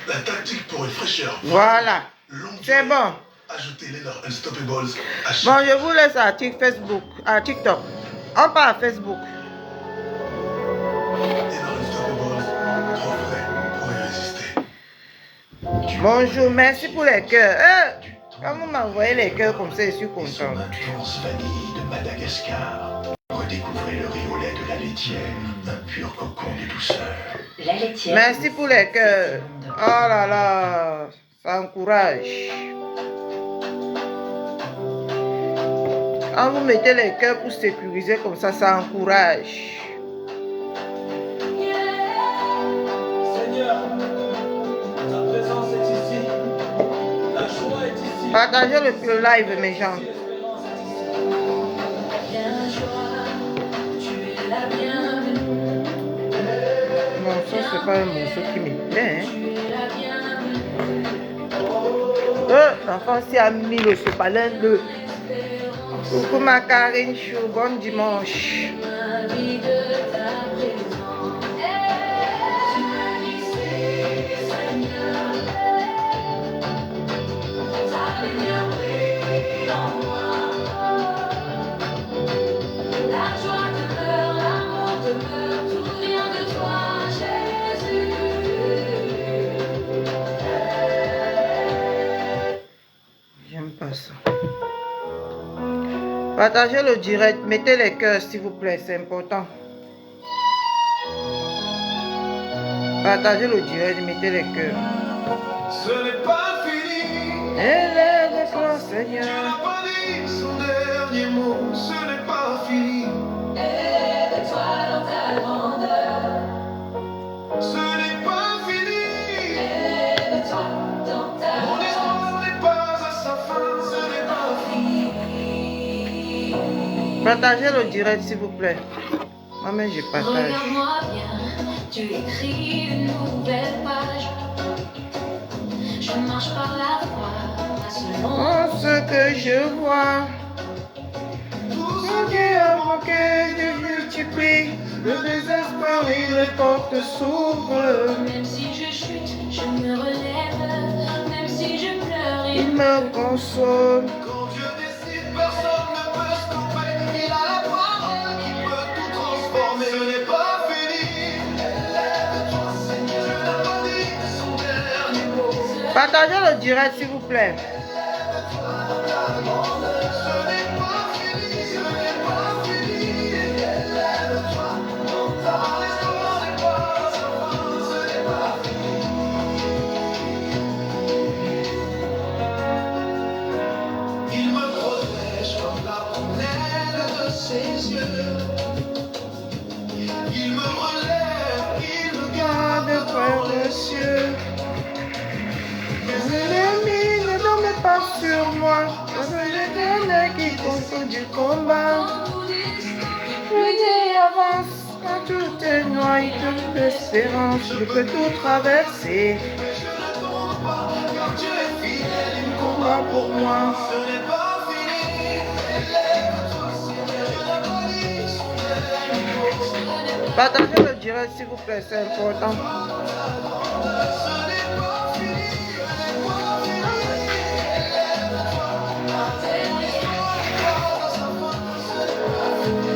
La tactique pour une fraîcheur. Voilà. C'est bon. Ajoutez-les dans Unstoppables. Bon, je vous laisse à Facebook, à TikTok. On part à Facebook. Bonjour, merci pour les cœurs. Quand vous m'envoyez les cœurs comme ça, je suis content. Intense vanille de Madagascar. Redécouvrez le riz au lait de la laitière, un pur cocon de douceur. La laitière. Merci pour les cœurs. Oh là là, ça encourage. Quand vous mettez les cœurs pour sécuriser comme ça, ça encourage. Seigneur, ta présence est ici. La joie est ici. Partagez le live, mes gens. Non, ça c'est pas un morceau qui me plaît. L'enfant s'y a mis le sopalin de... Coucou ma Karine Chou, bon dimanche. J'aime pas ça. Partagez le direct, mettez les cœurs s'il vous plaît, c'est important. Partagez le direct, mettez les cœurs. Ce n'est pas fini. Élève-toi, Seigneur. Tu n'as pas dit son dernier mot. Ce n'est pas fini. Élève-toi dans ta grandeur. Ce n'est pas fini. Élève-toi dans ta Mon histoire n'est pas à sa fin. Ce n'est pas fini. Partagez le direct s'il vous plaît. Moi-même je partage. Regarde-moi bien, tu écris une nouvelle page. Je marche par la voie, selon Oh, ce que je vois. Mon Dieu a manqué de multiplie. Le désespoir et les portes s'ouvrent. même si je chute, je me relève. Même si je pleure, Il me console. Quand Dieu décide, personne ne peut stopper. Il a la parole qui peut tout transformer. Ce n'est pas fini. Élève-toi, Seigneur. Dieu n'a pas dit son dernier mot. Partagez le direct s'il vous plaît. Ce n'est pas fini. Ce n'est pas fini. Élève-toi. Ton histoire n'est pas à sa fin. Ce n'est pas fini. Il me protège comme la prunelle de ses yeux. Il me relève, il me garde Garde près des cieux. Les ennemis ne dorment pas sur moi. C'est l'Éternel qui contrôle du combat. Le dit avance quand tout est noyé de l'espérance. Je peux tout traverser. je ne tombe pas, car Dieu est fidèle, il me Combat pour moi. ce n'est pas fini. Élève-toi, Seigneur, Dieu n'a pas dit son dernier mot. Partagez le direct s'il vous plaît, c'est important. Ce n'est pas fini, ce n'est pas fini. Élève-toi, ton histoire n'est pas à sa fin. Ce n'est pas fini.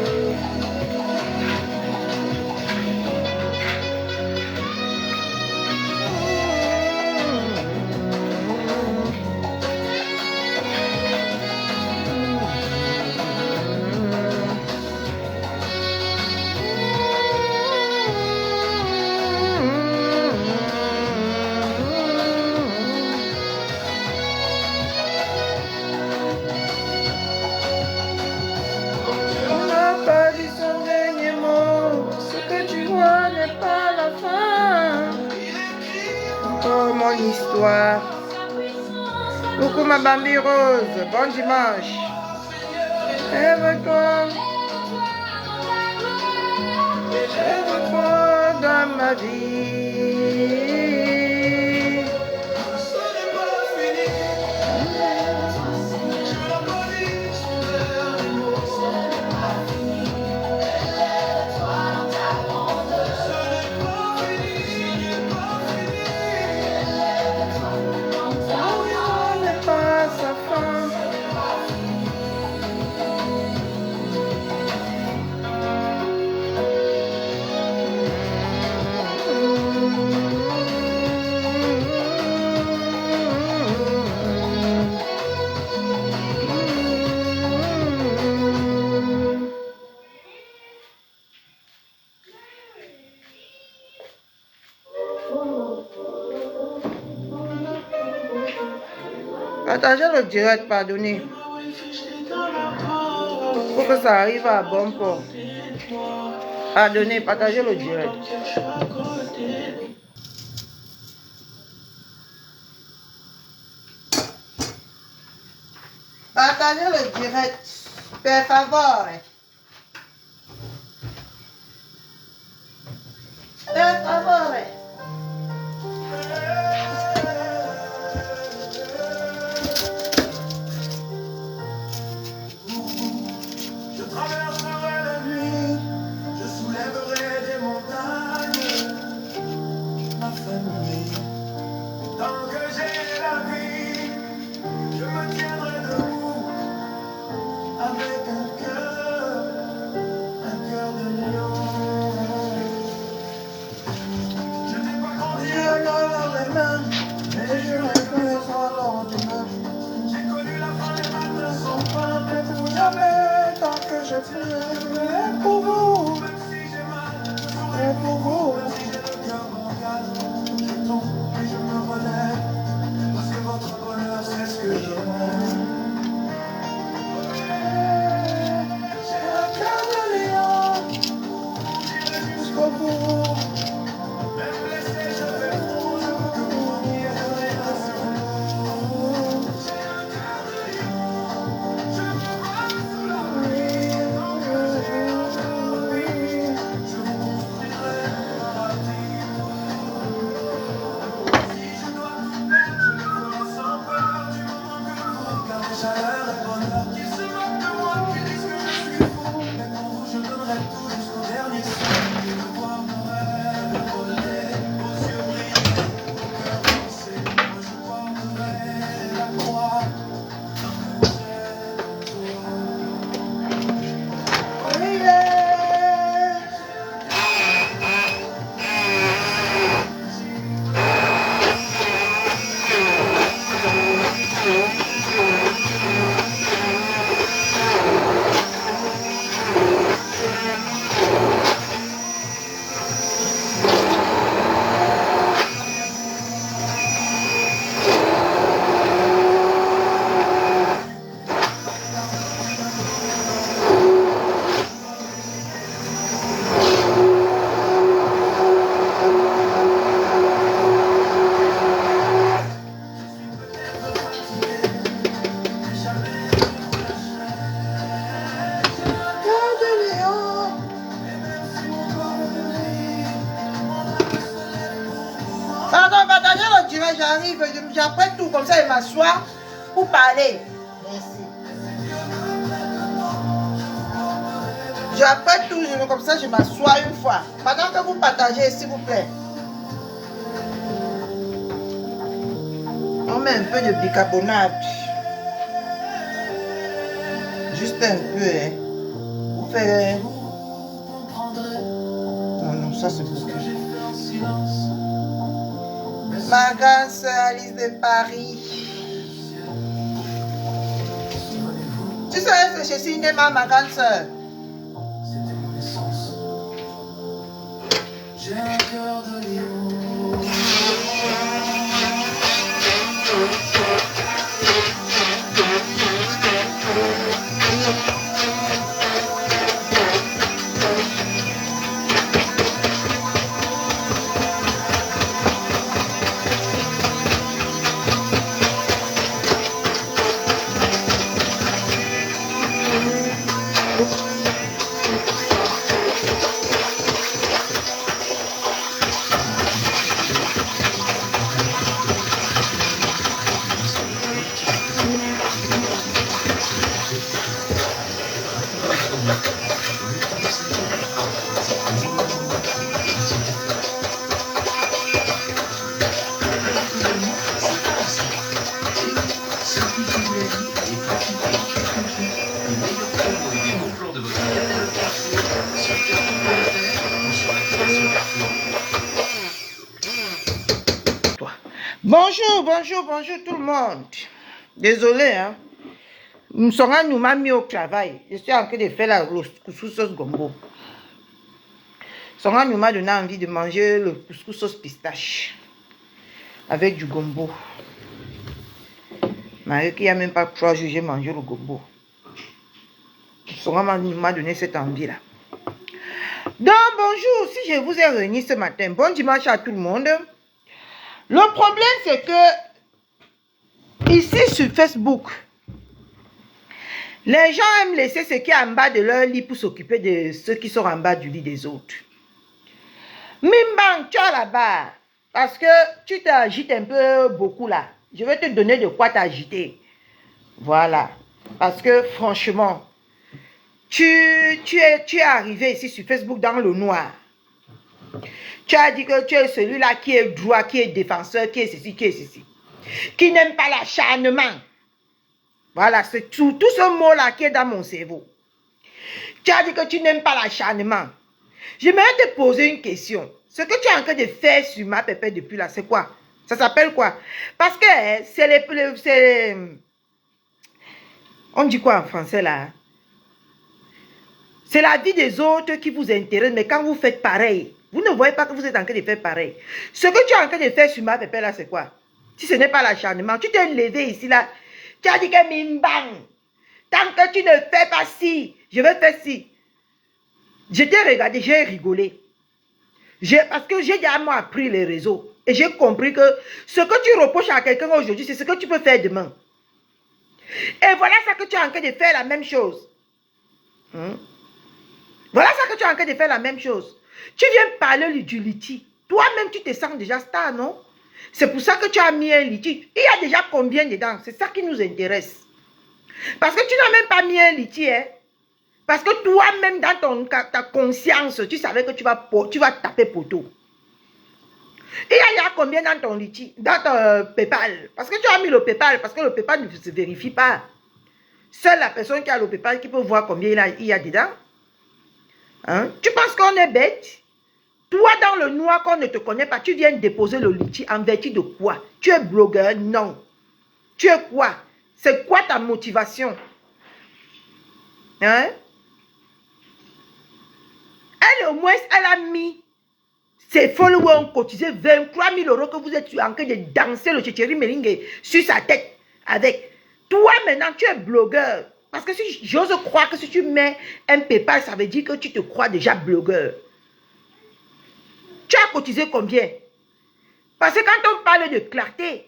On n'a pas dit son dernier mot. Ce que tu vois n'est pas la fin. Encore mon histoire. Coucou ma Bambi Rose, bon dimanche. Lève-toi. Lève-toi dans ma vie. Ce n'est pas fini. Je n'ai pas dit son dernier mot. Partagez le direct, pardonnez. Faut que ça arrive à bon port. Pardonnez, partagez le direct. Partagez le direct. Per favore. Per favore. Je traverserai la nuit, je soulèverai des montagnes, ma famille. Tant que j'ai la vie, je me tiendrai debout avec un cœur de lion. Je n'ai pas grandi dans les mains, mais je reconnais son lendemain. J'ai connu la fin des matins sans pain, mais pour jamais, tant que je ferai pour vous. Même si j'ai mal, je ferai pour vous. Même si j'ai le cœur bancal, je tombe et je me relève. Parce que votre bonheur, c'est ce que j'aime. J'ai un cœur de lion, j'irai jusqu'au bout. Même blessé, je fais front, je veux que vous n'y ayez rien sur vous. J'ai un cœur de lion, je me bats sous la pluie. Tant que j'ai envie, je vous construirai un paradis. Si je dois tout perdre, je le ferai sans peur. Du moment que vous regardez chaleur et bonheur, qu'ils se moquent de moi, qu'ils disent que je suis fou. Mais pour vous, je donnerai tout jusqu'au dernier sou. Et de voir mon rêve voler, vos yeux briller, vos cœurs danser. Moi, je porterai la croix dans mes ailes de joie. Pardon, partagez le direct, j'arrive, j'apprête tout, comme ça je m'assois pour parler. Merci. J'apprête tout, comme ça je m'assois une fois. Pendant que vous partagez, s'il vous plaît. On met un peu de bicarbonate. Juste un peu, hein. Vous faites... Non, non, ça c'est pour que j'ai fait en silence. Ma grande sœur Alice de Paris. Tu sais, c'est chez Cinéma, ma grande sœur. C'était mon essence. J'ai un cœur de lion. Bonjour, bonjour, bonjour tout le monde. Désolé, hein. Msonga nous m'a mis au travail. Je suis en train de faire la couscous sauce gombo. Songa nous m'a donné envie de manger le couscous sauce pistache avec du gombo. Marie qui a même pas 3 jours, j'ai mangé le gobo. Son m'a donné cette envie-là. Donc, bonjour, si je vous ai réunis ce matin, bon dimanche à tout le monde. Le problème, c'est que ici sur Facebook, les gens aiment laisser ce qui est en bas de leur lit pour s'occuper de ceux qui sont en bas du lit des autres. Mimbang, tu as là-bas, parce que tu t'agites un peu beaucoup là. Je vais te donner de quoi t'agiter. Voilà. Parce que franchement, tu es arrivé ici sur Facebook dans le noir. Tu as dit que tu es celui-là qui est droit, qui est défenseur, qui est ceci, qui est ceci. Qui n'aime pas l'acharnement. Voilà, c'est tout ce mot-là qui est dans mon cerveau. Tu as dit que tu n'aimes pas l'acharnement. J'aimerais te poser une question. Ce que tu es en train de faire sur ma pépé depuis là, c'est quoi? Ça s'appelle quoi? Parce que c'est on dit quoi en français là? C'est la vie des autres qui vous intéresse, mais quand vous faites pareil, vous ne voyez pas que vous êtes en train de faire pareil. Ce que tu es en train de faire sur ma pépé là, c'est quoi? Si ce n'est pas l'acharnement, tu t'es levé ici là, tu as dit que mimbang, tant que tu ne fais pas ci, je vais faire ci. Je t'ai regardé, j'ai rigolé. Parce que j'ai déjà moi appris les réseaux. Et j'ai compris que ce que tu reproches à quelqu'un aujourd'hui, c'est ce que tu peux faire demain. Et voilà ça que tu es en train de faire la même chose. Voilà ça que tu es en train de faire la même chose. Tu viens parler du litige. Toi-même, tu te sens déjà star, non? C'est pour ça que tu as mis un litige. Il y a déjà combien dedans? C'est ça qui nous intéresse. Parce que tu n'as même pas mis un litige, hein? Parce que toi-même, dans ta conscience, tu savais que tu vas taper poteau. Il y a combien dans ton litige, dans ton PayPal? Parce que tu as mis le PayPal, parce que le PayPal ne se vérifie pas. Seule la personne qui a le PayPal qui peut voir combien il y a dedans. Hein? Tu penses qu'on est bête? Toi, dans le noir, qu'on ne te connaît pas, tu viens déposer le litige en vertu de quoi? Tu es blogueur? Non. Tu es quoi? C'est quoi ta motivation? Hein? Elle, au moins, elle a mis ses followers ont cotisé 23 000 € que vous êtes en train de danser le tchétchéri merengue sur sa tête avec. Toi, maintenant, tu es blogueur. Parce que si j'ose croire que si tu mets un PayPal, ça veut dire que tu te crois déjà blogueur. Tu as cotisé combien? Parce que quand on parle de clarté,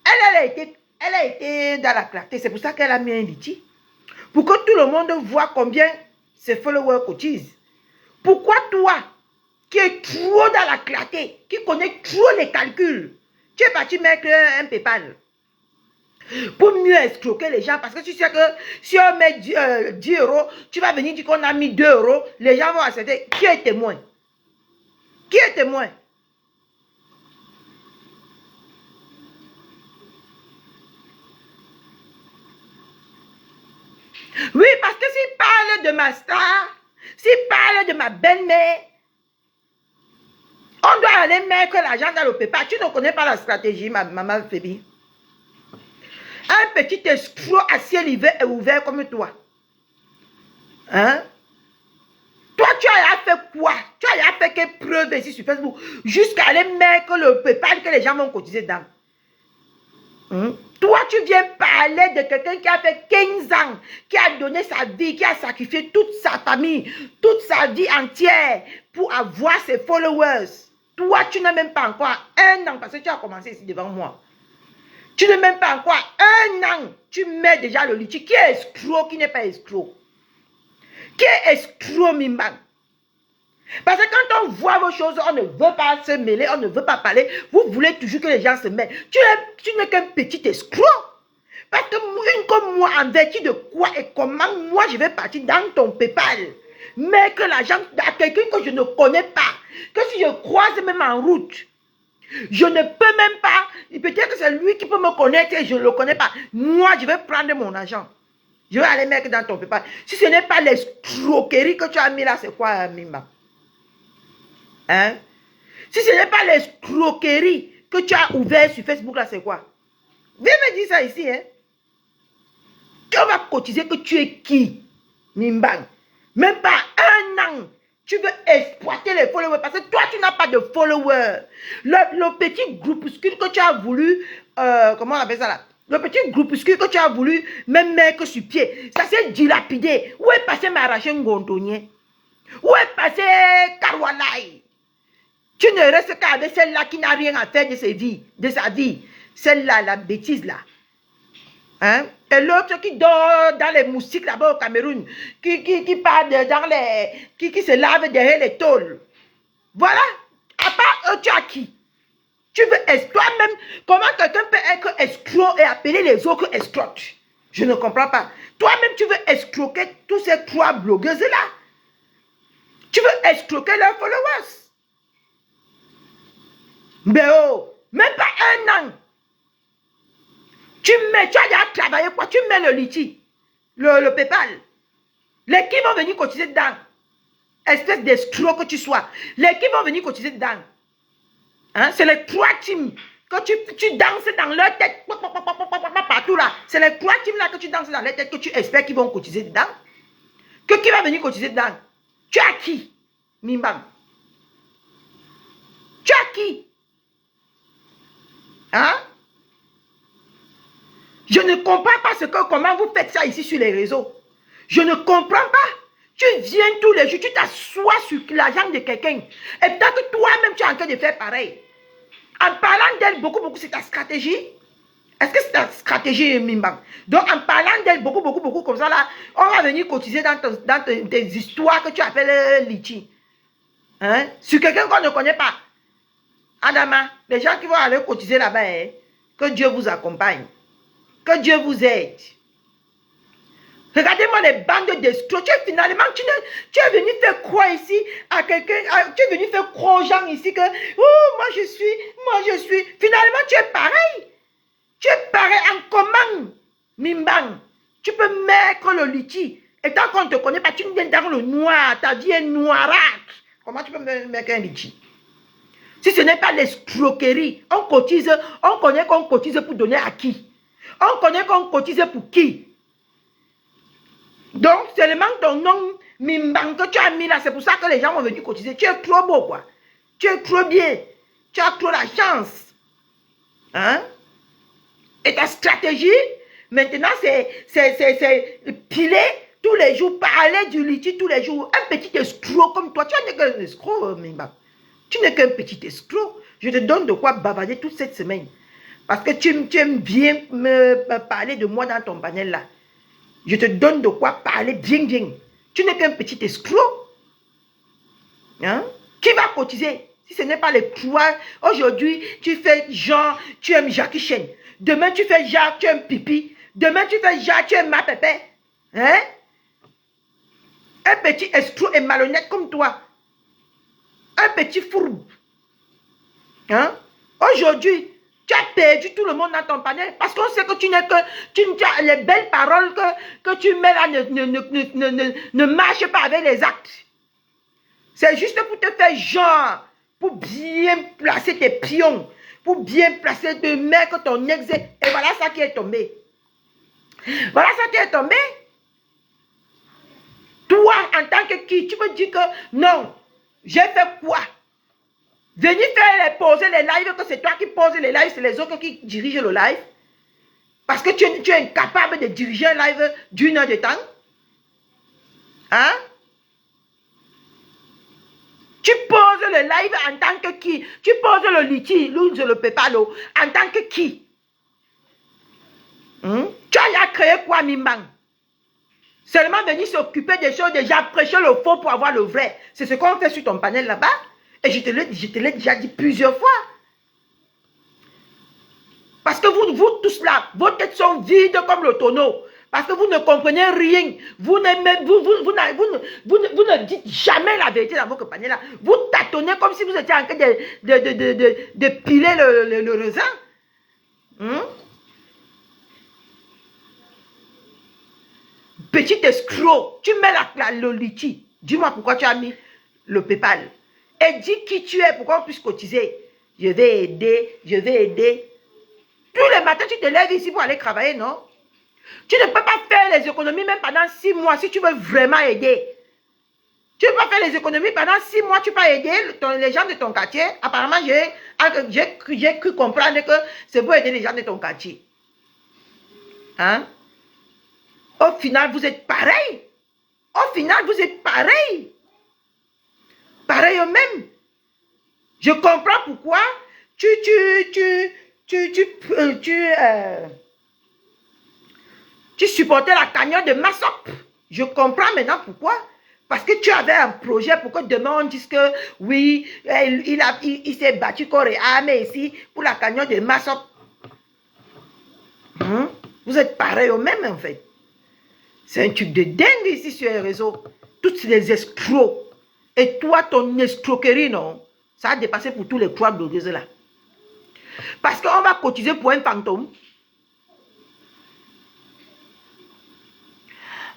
elle a été dans la clarté. C'est pour ça qu'elle a mis un litige. Pour que tout le monde voit combien ses followers cotisent. Pourquoi toi, qui es trop dans la clarté, qui connais trop les calculs, tu es parti mettre un PayPal pour mieux escroquer les gens? Parce que tu sais que si on met 10 €, tu vas venir dire qu'on a mis 2 €, les gens vont accepter. Qui est témoin? Qui est témoin? Oui, parce que s'il parle de ma star, s'il parle de ma belle-mère, on doit aller mettre l'argent dans le PayPal. Tu ne connais pas la stratégie, maman Fébi. Un petit escroc à ciel ouvert comme toi. Hein? Toi, tu as fait quoi? Tu as fait quelle preuve ici sur Facebook jusqu'à aller mettre le PayPal que les gens vont cotiser dedans? Toi, tu viens parler de quelqu'un qui a fait 15 ans, qui a donné sa vie, qui a sacrifié toute sa famille, toute sa vie entière pour avoir ses followers. Toi, tu n'as même pas encore 1 an, parce que tu as commencé ici devant moi. Tu n'as même pas encore 1 an. Tu mets déjà le litige. Qui est escroc, qui n'est pas escroc? Qui est escroc, Mimban? Parce que quand on voit vos choses, on ne veut pas se mêler, on ne veut pas parler. Vous voulez toujours que les gens se mêlent. Tu n'es qu'un petit escroc. Parce que une comme moi, en vertu de quoi et comment moi je vais partir dans ton PayPal, mais que l'argent à quelqu'un que je ne connais pas, que si je croise même en route, je ne peux même pas, peut-être que c'est lui qui peut me connaître et je ne le connais pas. Moi, je vais prendre mon argent. Je vais aller mettre dans ton PayPal. Si ce n'est pas l'escroquerie que tu as mis là, c'est quoi, Mimba? Hein? Si ce n'est pas l'escroquerie que tu as ouvert sur Facebook là, c'est quoi? Viens me dire ça ici, hein? Tu vas cotiser que tu es qui? Mimbang. Même pas 1 an. Tu veux exploiter les followers parce que toi, tu n'as pas de followers. Le petit groupuscule que tu as voulu, comment on appelle ça là? Le petit groupuscule que tu as voulu même mettre sur pied, ça s'est dilapidé. Où est passé Maraché Ngondonien? Où est passé Karwalai? Tu ne restes qu'avec celle-là qui n'a rien à faire de sa vie. Celle-là, la bêtise là. Hein? Et l'autre qui dort dans les moustiques là-bas au Cameroun, qui part dans les... qui se lave derrière les tôles. Voilà. À part eux, tu as qui? Tu veux toi-même, comment quelqu'un peut être escroc et appeler les autres escrocs? Je ne comprends pas. Toi-même, tu veux escroquer tous ces 3 blogueuses-là. Tu veux escroquer leurs followers. Mais oh, même pas 1 an. Tu as déjà travaillé quoi? Tu mets le Litchi, le PayPal. Les qui vont venir cotiser dedans? Espèce d'escroc que tu sois. Les qui vont venir cotiser dedans? Hein? C'est les 3 teams que tu danses dans leur tête. Partout là. C'est les 3 teams là que tu danses dans leur tête que tu espères qu'ils vont cotiser dedans. Qui va venir cotiser dedans? Tu as qui? Mimbam. Tu as qui? Hein? Je ne comprends pas comment vous faites ça ici sur les réseaux. Je ne comprends pas. Tu viens tous les jours, tu t'assois sur la jambe de quelqu'un. Et peut-être que toi-même, tu es en train de faire pareil. En parlant d'elle, beaucoup, c'est ta stratégie. Est-ce que c'est ta stratégie, Mimbam? Donc, en parlant d'elle, beaucoup, comme ça, là, on va venir cotiser dans tes histoires que tu appelles Litchi. Hein? Sur quelqu'un qu'on ne connaît pas. Adama, les gens qui vont aller cotiser là-bas, hein, que Dieu vous accompagne. Que Dieu vous aide. Regardez-moi les bandes d'escrocs. Finalement, tu es venu faire quoi ici à quelqu'un? Tu es venu faire croire aux gens ici que oh, moi je suis. Finalement, tu es pareil. Tu es pareil en commande. Mimbang. Tu peux mettre le Litchi. Et tant qu'on ne te connaît pas, tu viens dans le noir. Ta vie est noirâtre. Comment tu peux mettre un Litchi? Si ce n'est pas l'escroquerie, on connaît qu'on cotise pour donner à qui? On connaît qu'on cotise pour qui? Donc, seulement ton nom, Mimbang, que tu as mis là, c'est pour ça que les gens vont venir cotiser. Tu es trop beau, quoi. Tu es trop bien. Tu as trop la chance. Hein? Et ta stratégie, maintenant, c'est piler tous les jours, parler du Litchi tous les jours. Un petit escroc comme toi. Tu n'es qu'un escroc, Mimbang. Tu n'es qu'un petit escroc. Je te donne de quoi bavader toute cette semaine. Parce que tu aimes bien me parler de moi dans ton panel là. Je te donne de quoi parler bien. Tu n'es qu'un petit escroc. Hein? Qui va cotiser? Si ce n'est pas les trois. Aujourd'hui, tu fais genre, tu aimes Jackie Chan. Demain, tu fais genre, tu aimes Pipi. Demain, tu fais genre, tu aimes ma pépé. Hein? Un petit escroc et malhonnête comme toi. Un petit fourbe. Hein? Aujourd'hui, tu as perdu tout le monde dans ton panel parce qu'on sait que tu n'es que les belles paroles que tu mets là ne marchent pas avec les actes. C'est juste pour te faire genre, pour bien placer tes pions, pour bien placer, de mettre ton ex. Et voilà ça qui est tombé. Voilà ça qui est tombé. Toi, en tant que qui, tu me dis que non, j'ai fait quoi? Venir faire poser les lives, que c'est toi qui poses les lives, c'est les autres qui dirigent le live. Parce que tu es incapable de diriger un live d'1 heure de temps. Hein? Tu poses le live en tant que qui? Tu poses le Litchi, le PayPal, en tant que qui? Tu as créé quoi, Mimbang? Seulement venir s'occuper des choses, déjà prêcher le faux pour avoir le vrai. C'est ce qu'on fait sur ton panel là-bas. Et je te l'ai déjà dit plusieurs fois. Parce que vous tous là, vos têtes sont vides comme le tonneau. Parce que vous ne comprenez rien. Vous ne dites jamais la vérité dans votre panier là. Vous tâtonnez comme si vous étiez en train de piler le raisin. Petit escroc, tu mets le Litchi. Dis-moi pourquoi tu as mis le PayPal. Et dis qui tu es pour qu'on puisse cotiser. Je vais aider. Tous les matins, tu te lèves ici pour aller travailler, non? Tu ne peux pas faire les économies même pendant 6 mois si tu veux vraiment aider. Tu ne peux pas faire les économies pendant 6 mois, tu peux aider les gens de ton quartier. Apparemment, j'ai cru comprendre que c'est pour aider les gens de ton quartier. Hein? Au final, vous êtes pareil. Au final, vous êtes pareil. Pareil eux-mêmes. Je comprends pourquoi tu supportais la cagnotte de Massop. Je comprends maintenant pourquoi. Parce que tu avais un projet pour que demain on dise que oui, il s'est battu corps et âme ici pour la cagnotte de Massop. Vous êtes pareil au même en fait. C'est un truc de dingue ici sur les réseaux. Toutes les escrocs. Et toi, ton escroquerie, non? Ça a dépassé pour tous les trois blogueuses là. Parce qu'on va cotiser pour un fantôme.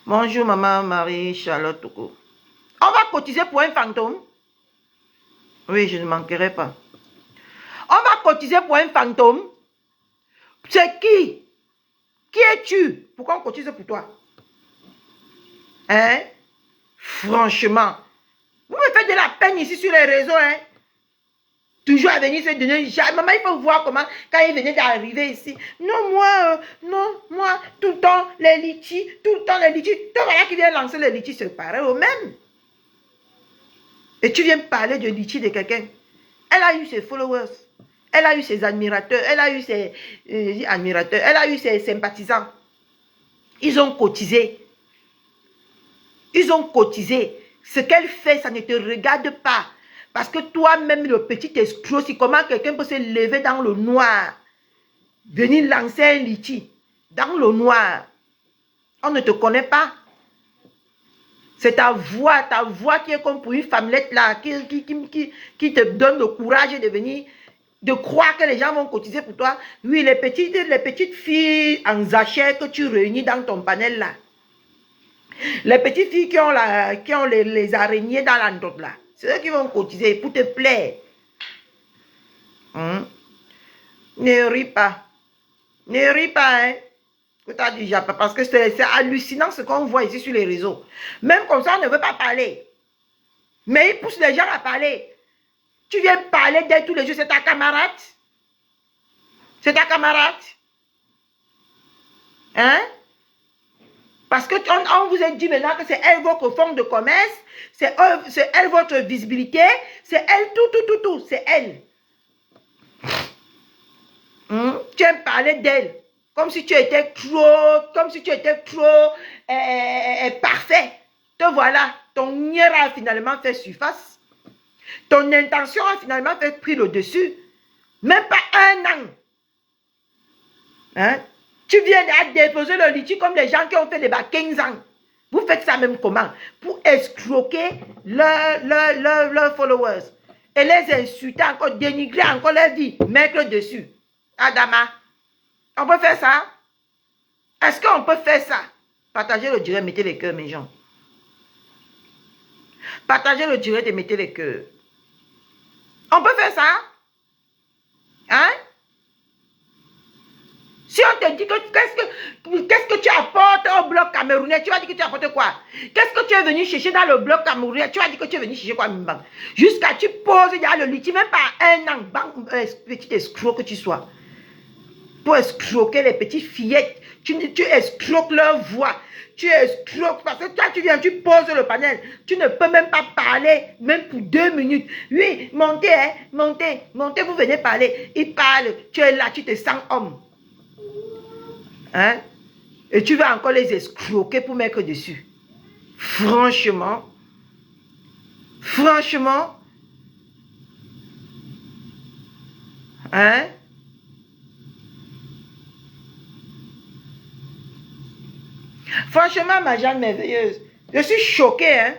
Bonjour maman Marie Charlotte Toko. On va cotiser pour un fantôme. Oui, je ne manquerai pas. On va cotiser pour un fantôme. C'est qui? Qui es-tu? Pourquoi on cotise pour toi? Hein? Franchement. Vous me faites de la peine ici sur les réseaux, hein? Toujours à venir se donner. Maman, il faut voir comment, quand il venait d'arriver ici. Non, moi, tout le temps, les litchis, tout le temps, les litchis. Toi, voilà qui vient lancer les litchis, c'est pareil au même. Et tu viens parler de litchis de quelqu'un. Elle a eu ses followers. Elle a eu ses admirateurs. Elle a eu ses admirateurs. Elle a eu ses sympathisants. Ils ont cotisé. Ils ont cotisé. Ce qu'elle fait, ça ne te regarde pas. Parce que toi-même, le petit escroc, si comment quelqu'un peut se lever dans le noir, venir lancer un litchi dans le noir, on ne te connaît pas. C'est ta voix qui est comme pour une femmelette là, qui te donne le courage de venir, de croire que les gens vont cotiser pour toi. Oui, les petites filles en sachet que tu réunis dans ton panel là. Les petites filles qui ont les araignées dans la note là. C'est eux qui vont cotiser pour te plaire. Ne ris pas. Ne ris pas, hein. Parce que c'est hallucinant ce qu'on voit ici sur les réseaux. Même comme ça, on ne veut pas parler. Mais ils poussent les gens à parler. Tu viens parler d'elle tous les jours, c'est ta camarade. C'est ta camarade. Hein? Parce qu'on vous a dit maintenant que c'est elle votre fonds de commerce, c'est elle votre visibilité, c'est elle tout, c'est elle. Tu aimes parler d'elle, comme si tu étais trop parfait. Te voilà, ton nier a finalement fait surface. Ton intention a finalement fait pris le dessus. Même pas un an. Hein? Tu viens à déposer le litchi comme les gens qui ont fait les bas 15 ans. Vous faites ça même comment? Pour escroquer leurs followers. Et les insulter encore, dénigrer encore leur vie. Mettre dessus. Adama, on peut faire ça? Est-ce qu'on peut faire ça? Partagez le direct, mettez les cœurs, mes gens. Partagez le direct et mettez les cœurs. On peut faire ça? Hein? Si on te dit que qu'est-ce que tu apportes au bloc camerounais, tu vas dire que tu apportes quoi? Qu'est-ce que tu es venu chercher dans le bloc camerounais? Tu vas dire que tu es venu chercher quoi? Jusqu'à tu poses dans le lit, même pas un an, petit escroc que tu sois. Pour escroquer les petites fillettes, tu escroques leur voix. Tu escroques parce que toi tu viens, tu poses le panel. Tu ne peux même pas parler, même pour 2 minutes. Oui, montez, hein, montez, vous venez parler. Il parle, tu es là, tu te sens homme. Hein? Et tu vas encore les escroquer pour mettre dessus. Franchement. Hein? Franchement, ma Jeanne merveilleuse, je suis choquée, hein.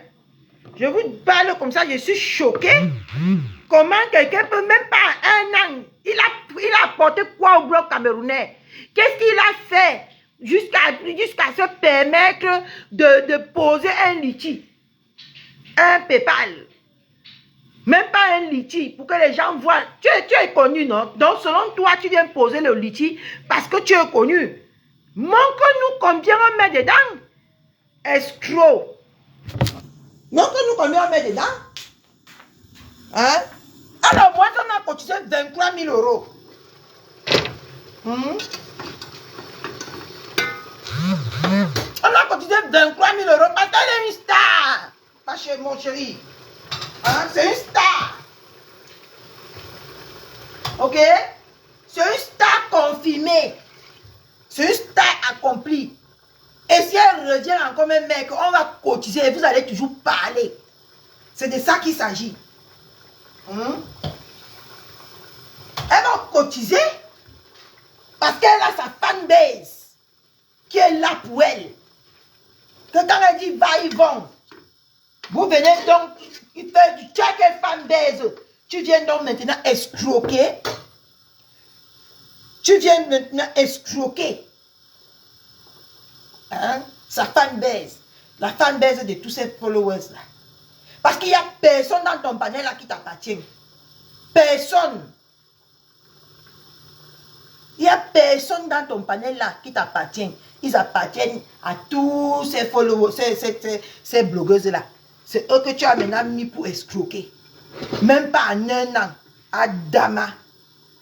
Je vous parle comme ça, je suis choquée. Comment quelqu'un peut même pas un an, il a apporté quoi au bloc camerounais? Qu'est-ce qu'il a fait jusqu'à se permettre de poser un litchi? Un PayPal. Même pas un litchi pour que les gens voient. Tu es connu, non? Donc, selon toi, tu viens poser le litchi parce que tu es connu. Montre-nous combien on met dedans. Escroc. Montre-nous combien on met dedans. Hein? Alors, moi, on a cotisé 23 000 €. On a cotisé 23 000 euros parce qu'elle est une star. Ma chérie, mon chéri. Hein? C'est une star. Ok? C'est une star confirmée. C'est une star accomplie. Et si elle revient encore même mec, on va cotiser et vous allez toujours parler. C'est de ça qu'il s'agit. Elle va cotiser parce qu'elle a sa fanbase qui est là pour elle. Que quand elle dit va, ils vont. Vous venez donc, tu as quelle fanbase? Tu viens donc maintenant escroquer. Tu viens maintenant escroquer. Hein? Sa fanbase. La fanbase de tous ces followers là. Parce qu'il n'y a personne dans ton panel là qui t'appartient. Personne. Il n'y a personne dans ton panel là qui t'appartient. Ils appartiennent à tous ces followers, ces blogueuses là. C'est eux que tu as maintenant mis pour escroquer. Même pas en un an. À Dama.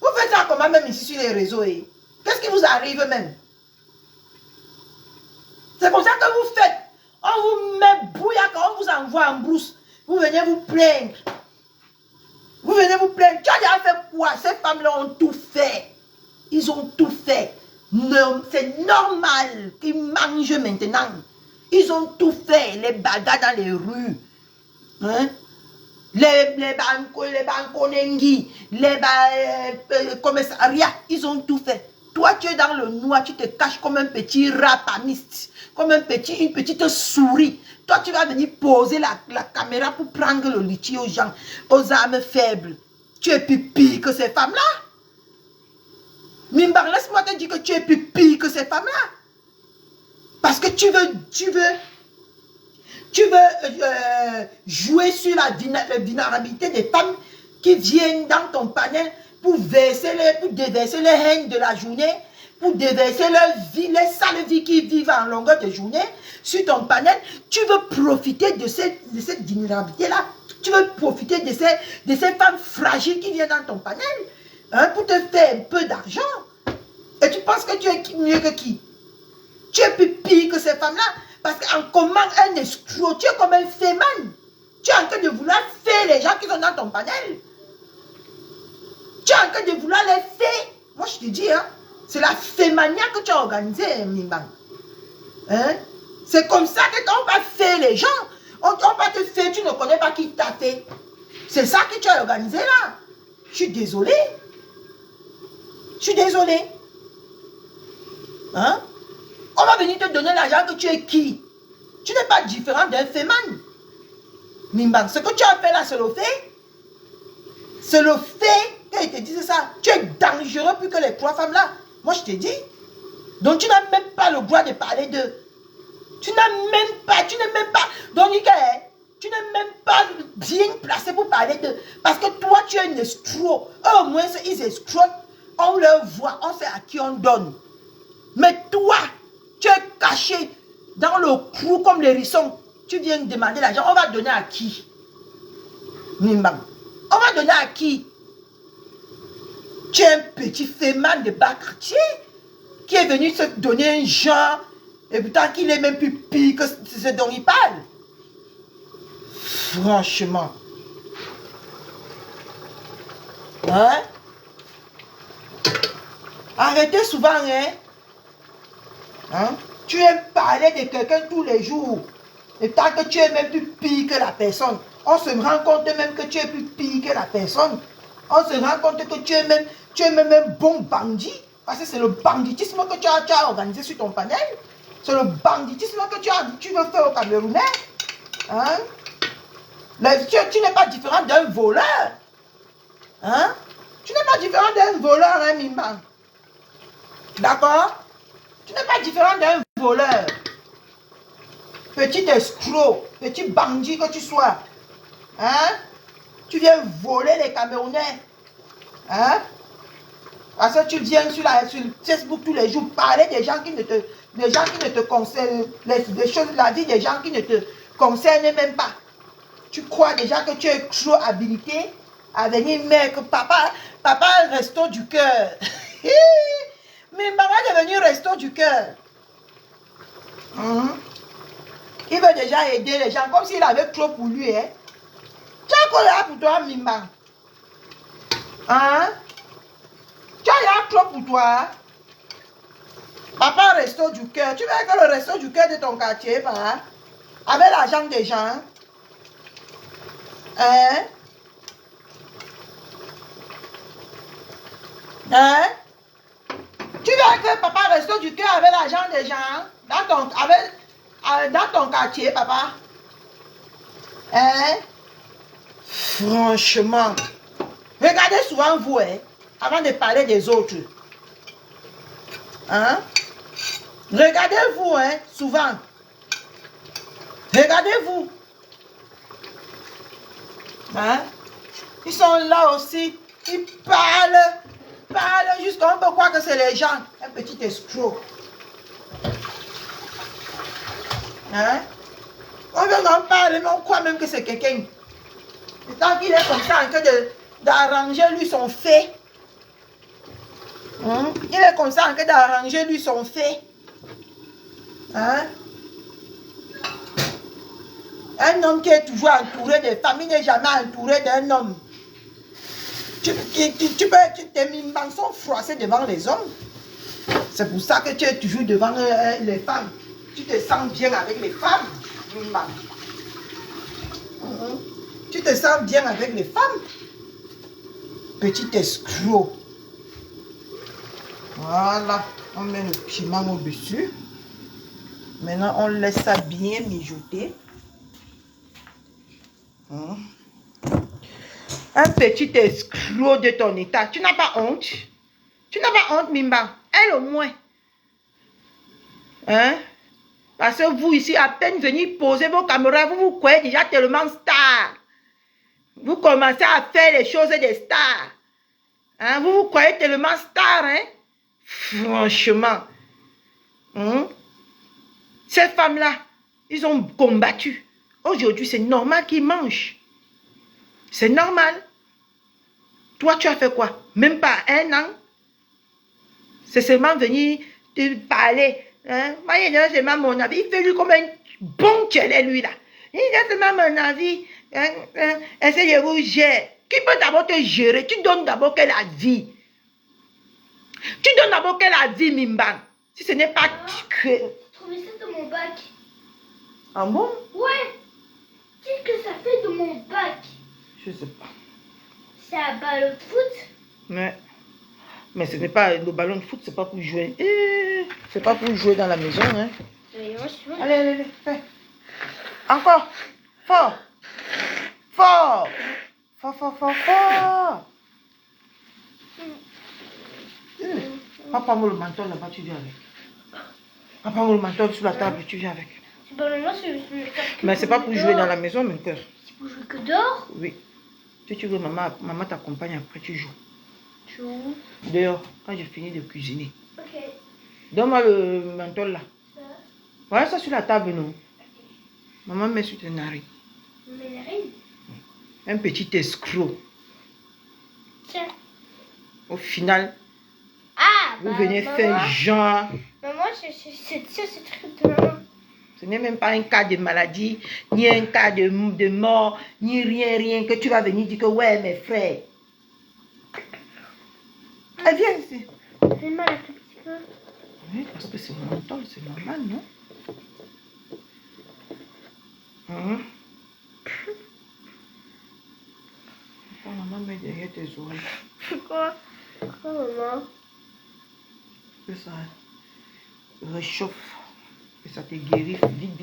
Vous faites ça comment même ici sur les réseaux? Qu'est-ce qui vous arrive même? C'est comme ça que vous faites. On vous met bouillac, on vous envoie en brousse. Vous venez vous plaindre. Vous venez vous plaindre. Tu as déjà fait quoi? Ces femmes-là ont tout fait. Ils ont tout fait. C'est normal qu'ils mangent maintenant. Ils ont tout fait. Les bagarres dans les rues. Hein? Les banconengis, les commissariats, ils ont tout fait. Toi, tu es dans le noir, tu te caches comme un petit rapamiste, comme une petite souris. Toi, tu vas venir poser la caméra pour prendre le litchi aux gens, aux âmes faibles. Tu es plus pire que ces femmes-là. Mimbar, laisse-moi te dire que tu es plus pire que ces femmes-là. Parce que tu veux jouer sur la vulnérabilité des femmes qui viennent dans ton panel pour déverser les haines de la journée, pour déverser leur vie, les sales vies qu'ils vivent en longueur de journée sur ton panel. Tu veux profiter de cette vulnérabilité-là. Tu veux profiter de ces femmes fragiles qui viennent dans ton panel, hein, pour te faire un peu d'argent. Et tu penses que tu es mieux que qui? Tu es plus pire que ces femmes-là. Parce qu'en comment un escroc, tu es comme un féman. Tu es en train de vouloir faire les gens qui sont dans ton panel. Tu es en train de vouloir les faire. Moi, je te dis, hein, c'est la fémania que tu as organisée, Mimban. Hein? C'est comme ça que quand on va faire les gens, on va te faire, tu ne connais pas qui t'a fait. C'est ça que tu as organisé là. Je suis désolée. Je suis désolée. Hein? On va venir te donner l'argent que tu es qui? Tu n'es pas différent d'un féman. Mimban, ce que tu as fait là, c'est le fait. C'est le fait qu'elle te dise ça. Tu es dangereux plus que les trois femmes là. Moi, je te dis. Donc, tu n'as même pas le droit de parler d'eux. Tu n'es même pas. Donc, tu n'es même pas bien placé pour parler d'eux. Parce que toi, tu es un escroc. Eux, au moins, ils escroquent. On leur voit, on sait à qui on donne. Mais toi, tu es caché dans le trou comme les hérissons. Tu viens demander l'argent. On va donner à qui? Nimbang. On va donner à qui? Tu es un petit féman de bas quartier qui est venu se donner un genre et pourtant qu'il est même plus pire que ce dont il parle. Franchement. Hein? Arrêtez souvent, hein? Hein? Tu aimes parler de quelqu'un tous les jours. Et tant que tu es même plus pire que la personne, on se rend compte même que tu es plus pire que la personne. On se rend compte que tu es même un bon bandit. Parce que c'est le banditisme que tu as organisé sur ton panel. C'est le banditisme que tu veux faire au Camerounais. Hein? Tu n'es pas différent d'un voleur. Hein? Tu n'es pas différent d'un voleur, hein, Mimban? D'accord? Tu n'es pas différent d'un voleur. Petit escroc, petit bandit que tu sois. Hein? Tu viens voler les Camerounais. Hein? Parce que tu viens sur Facebook tous les jours parler des gens qui ne te concernent, des choses de la vie des gens qui ne te concernent même pas. Tu crois déjà que tu es trop habilité à venir mettre papa resto du cœur. Mais maman est devenu resto du cœur. Il veut déjà aider les gens comme s'il avait trop pour lui. Hein? Tu as quoi là pour toi, Mimba? Hein? Tu as là trop pour toi? Papa, resto du cœur. Tu veux que le resto du cœur de ton quartier, papa? Avec l'argent des gens? Hein? Hein? Tu veux que papa resto du cœur avec l'argent des gens? Dans ton quartier, papa? Hein? Franchement. Regardez souvent vous, hein, avant de parler des autres. Hein? Regardez-vous, hein, souvent. Regardez-vous. Hein? Ils sont là aussi. Ils parlent jusqu'à on peut croire que c'est les gens. Un petit escroc. Hein? On vient d'en parler, mais on croit même que c'est quelqu'un. Et tant qu'il est comme ça, en train d'arranger lui son fait. Hein? Il est comme ça, en train d'arranger lui son fait. Hein? Un homme qui est toujours entouré de femmes, il n'est jamais entouré d'un homme. Tes mimbans sont froissés devant les hommes. C'est pour ça que tu es toujours devant les femmes. Tu te sens bien avec les femmes. Tu te sens bien avec les femmes. Petit escroc. Voilà. On met le piment au-dessus. Maintenant, on laisse ça bien mijoter. Un petit escroc de ton état. Tu n'as pas honte? Tu n'as pas honte, Mimba? Elle au moins. Hein? Parce que vous ici, à peine venir poser vos caméras, vous vous croyez déjà tellement star. Vous commencez à faire les choses des stars. Hein? Vous vous croyez tellement star, hein? Franchement. Ces femmes-là, ils ont combattu. Aujourd'hui, c'est normal qu'ils mangent. C'est normal. Toi, tu as fait quoi? Même pas un an. C'est seulement venir te parler. Hein? Moi, il a seulement mon avis. Il fait lui comme un bon tchelé, lui, là. Il a seulement mon avis. Essayez de vous gérer. Qui peut d'abord te gérer? Tu donnes d'abord quelle avis? Tu donnes d'abord quelle avis, Mimban? Si ce n'est pas... J'ai trouvé ça dans mon bac. Ah bon? Ouais. Qu'est-ce que ça fait de mon bac? Je sais pas. C'est un ballon de foot? Mais ce n'est pas... Le ballon de foot, c'est pas pour jouer. C'est pas pour jouer dans la maison, hein. Allez, allez, allez, fais. Encore. Fort. Fort. Fort, fort, fort, fort. Papa, moi le menton là-bas, tu viens avec. Papa, moi le menton sur la table, tu viens avec. C'est pas maintenant, Mais c'est pas pour jouer dans la maison, mon cœur. C'est pour jouer que dehors? Oui. Si tu veux, maman t'accompagne, après tu joues. Tu joues? Dehors, quand j'ai fini de cuisiner. Ok. Donne-moi le menthol là. Ça? Voilà ça sur la table, non? Maman met sur tes narines. Mes narines? Un petit escroc. Tiens. Au final, Ah, vous bah, venez maman, faire genre. Maman, c'est truc de maman. Ce n'est même pas un cas de maladie, ni un cas de mort, ni rien que tu vas venir dire que ouais, mes frères. Elle vient ici. C'est mal un tout petit peu. Oui, parce que c'est mon menton, c'est normal, non? Maman met derrière tes oreilles. Pourquoi? Pourquoi, maman? Que ça réchauffe. Et ça te guérit vite.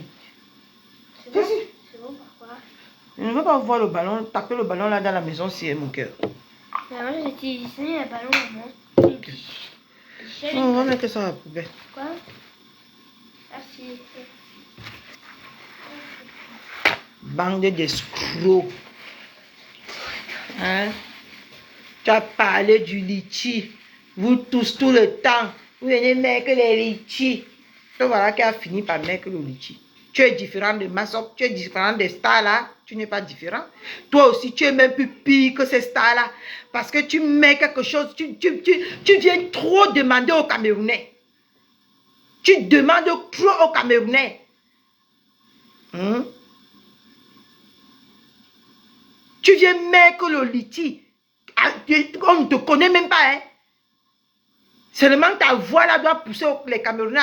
C'est bon? C'est bon, pourquoi? Je ne veux pas voir le ballon, taper le ballon là dans la maison si c'est mon cœur. Maman, j'ai utilisé un ballon, maman. On va mettre ça à la poubelle. Quoi? Merci. Bande d'escrocs. Hein? Tu as parlé du litchi. Vous tous, tout le temps. Vous venez mettre les litchis. Donc voilà qui a fini par mettre le litchi. Tu es différent de Massop, tu es différent des stars là. Tu n'es pas différent. Toi aussi, tu es même plus pire que ces stars là. Parce que tu mets quelque chose, tu viens trop demander aux Camerounais. Tu demandes trop aux Camerounais. Hein? Tu viens mettre le liti. On ne te connaît même pas. Hein? Seulement ta voix là doit pousser les Camerounais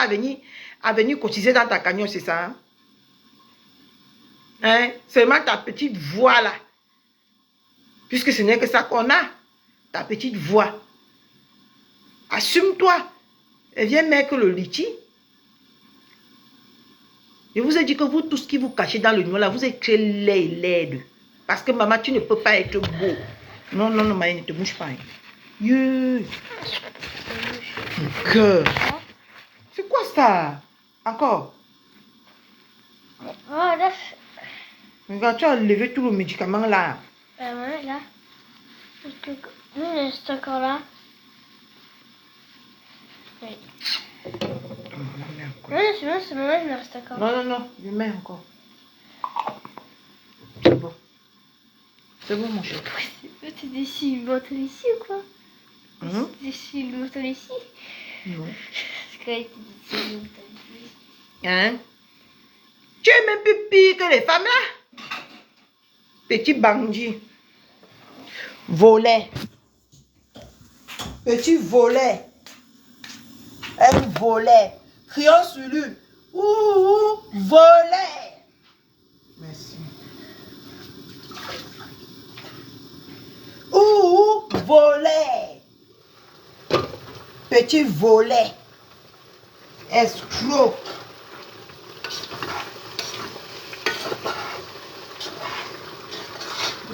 à venir cotiser dans ta cagnotte, c'est ça? Hein? Hein? Seulement ta petite voix là. Puisque ce n'est que ça qu'on a. Ta petite voix. Assume-toi. Et viens mettre le liti. Je vous ai dit que vous, tout ce qui vous cachez dans le noir là, vous êtes très laid et laide. Parce que maman, tu ne peux pas être beau. Non, non, non, Maï, ne te bouge pas. Hein. C'est quoi ça? Encore? Ah, là. Regarde, tu as levé tout le médicament là. Ouais, là. C'est encore là. Oui. Non, c'est bon, il me reste encore. Non, non, non, je mets encore. C'est bon. C'est bon, mon chéri. Tu décides une bouteille ici ou quoi? Tu décides une bouteille ici? Non. Parce que tu décides une bouteille ici. Hein? Tu es même plus pire que les femmes là. Petit bandit. Volet. Petit volet. Un volet. Crions sur lui. Ouh, volet. Merci. Ouh, volet. Petit volet. Escroc.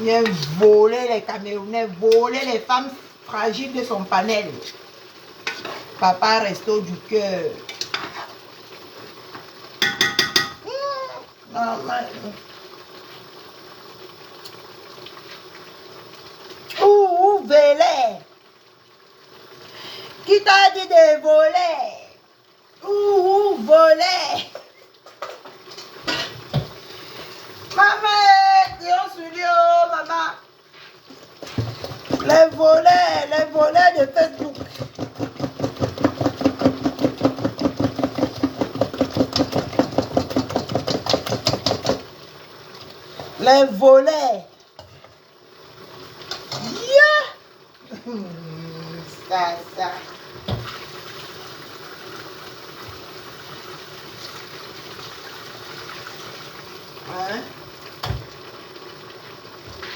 Il a volé les Camerounais, volé les femmes fragiles de son panel. Papa resto du cœur. Ouh, volé. Qui t'a dit de voler? Ouh, voler. Maman, crions sur lui, oh, maman. Les volets de Facebook. Les volets. Yeah. Ça. Hein?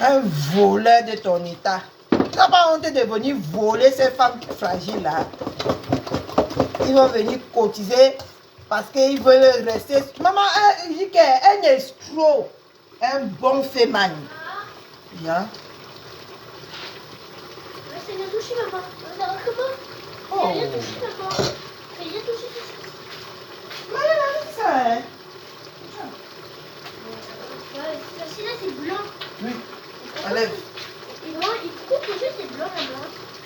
Un voleur de ton état. Tu n'as pas honte de venir voler ces femmes fragiles là. Ils vont venir cotiser parce qu'ils veulent rester. Maman, un escroc. Un bon féman. Bien. C'est bien touché, maman. Regarde comment. Oh. C'est bien touché, maman. C'est bien touché. C'est ça, hein? Celui-là, c'est blanc. Oui. Enlève. Et moi, il coupe juste c'est blanc, maman.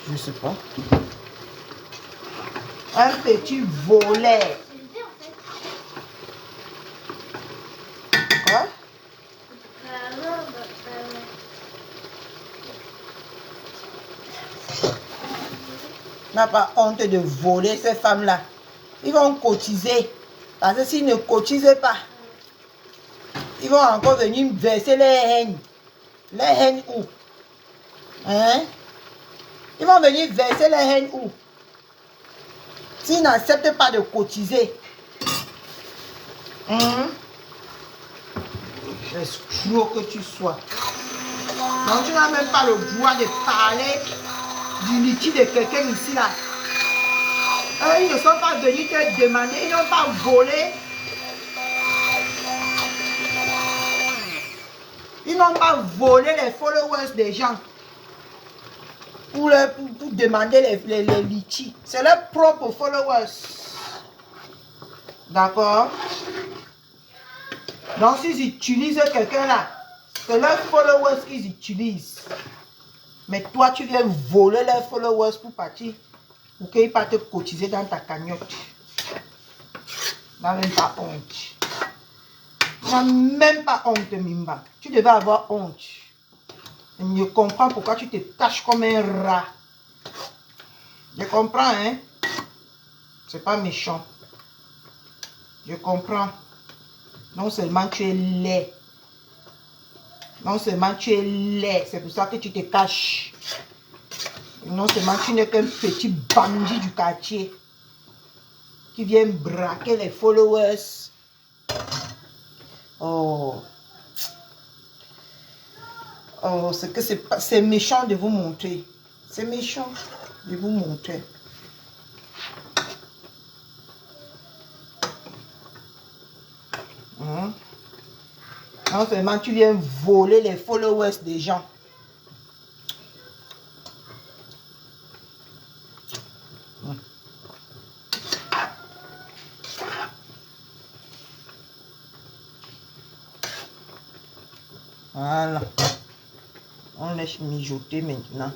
Je sais pas. Un petit volet. C'est le vert, en fait. Quoi? N'a pas honte de voler ces femmes-là. Ils vont cotiser. Parce que s'ils ne cotisent pas, ils vont encore venir verser les haines. Les haines où? Hein? Ils vont venir verser les haines où? S'ils n'acceptent pas de cotiser. Escroc que tu sois. Donc tu n'as même pas le droit de parler du litige de quelqu'un ici là. Ils ne sont pas venus te demander, ils n'ont pas volé. Ils n'ont pas volé les followers des gens pour demander les litiges. C'est leurs propres followers. D'accord? Donc s'ils utilisent quelqu'un là, c'est leurs followers qu'ils utilisent. Mais toi, tu viens voler les followers pour partir, pour qu'ils ne pas te cotiser dans ta cagnotte. Tu n'as même pas honte. Tu n'as même pas honte, Mimba. Tu devais avoir honte. Je comprends pourquoi tu te caches comme un rat. Je comprends, hein? C'est pas méchant. Je comprends. Non seulement tu es laid. Non seulement tu es laid. C'est pour ça que tu te caches. Non seulement tu n'es qu'un petit bandit du quartier qui vient braquer les followers. Oh. Oh, c'est que c'est méchant de vous montrer. C'est méchant de vous montrer. Non seulement tu viens voler les followers des gens. Voilà. On laisse mijoter maintenant.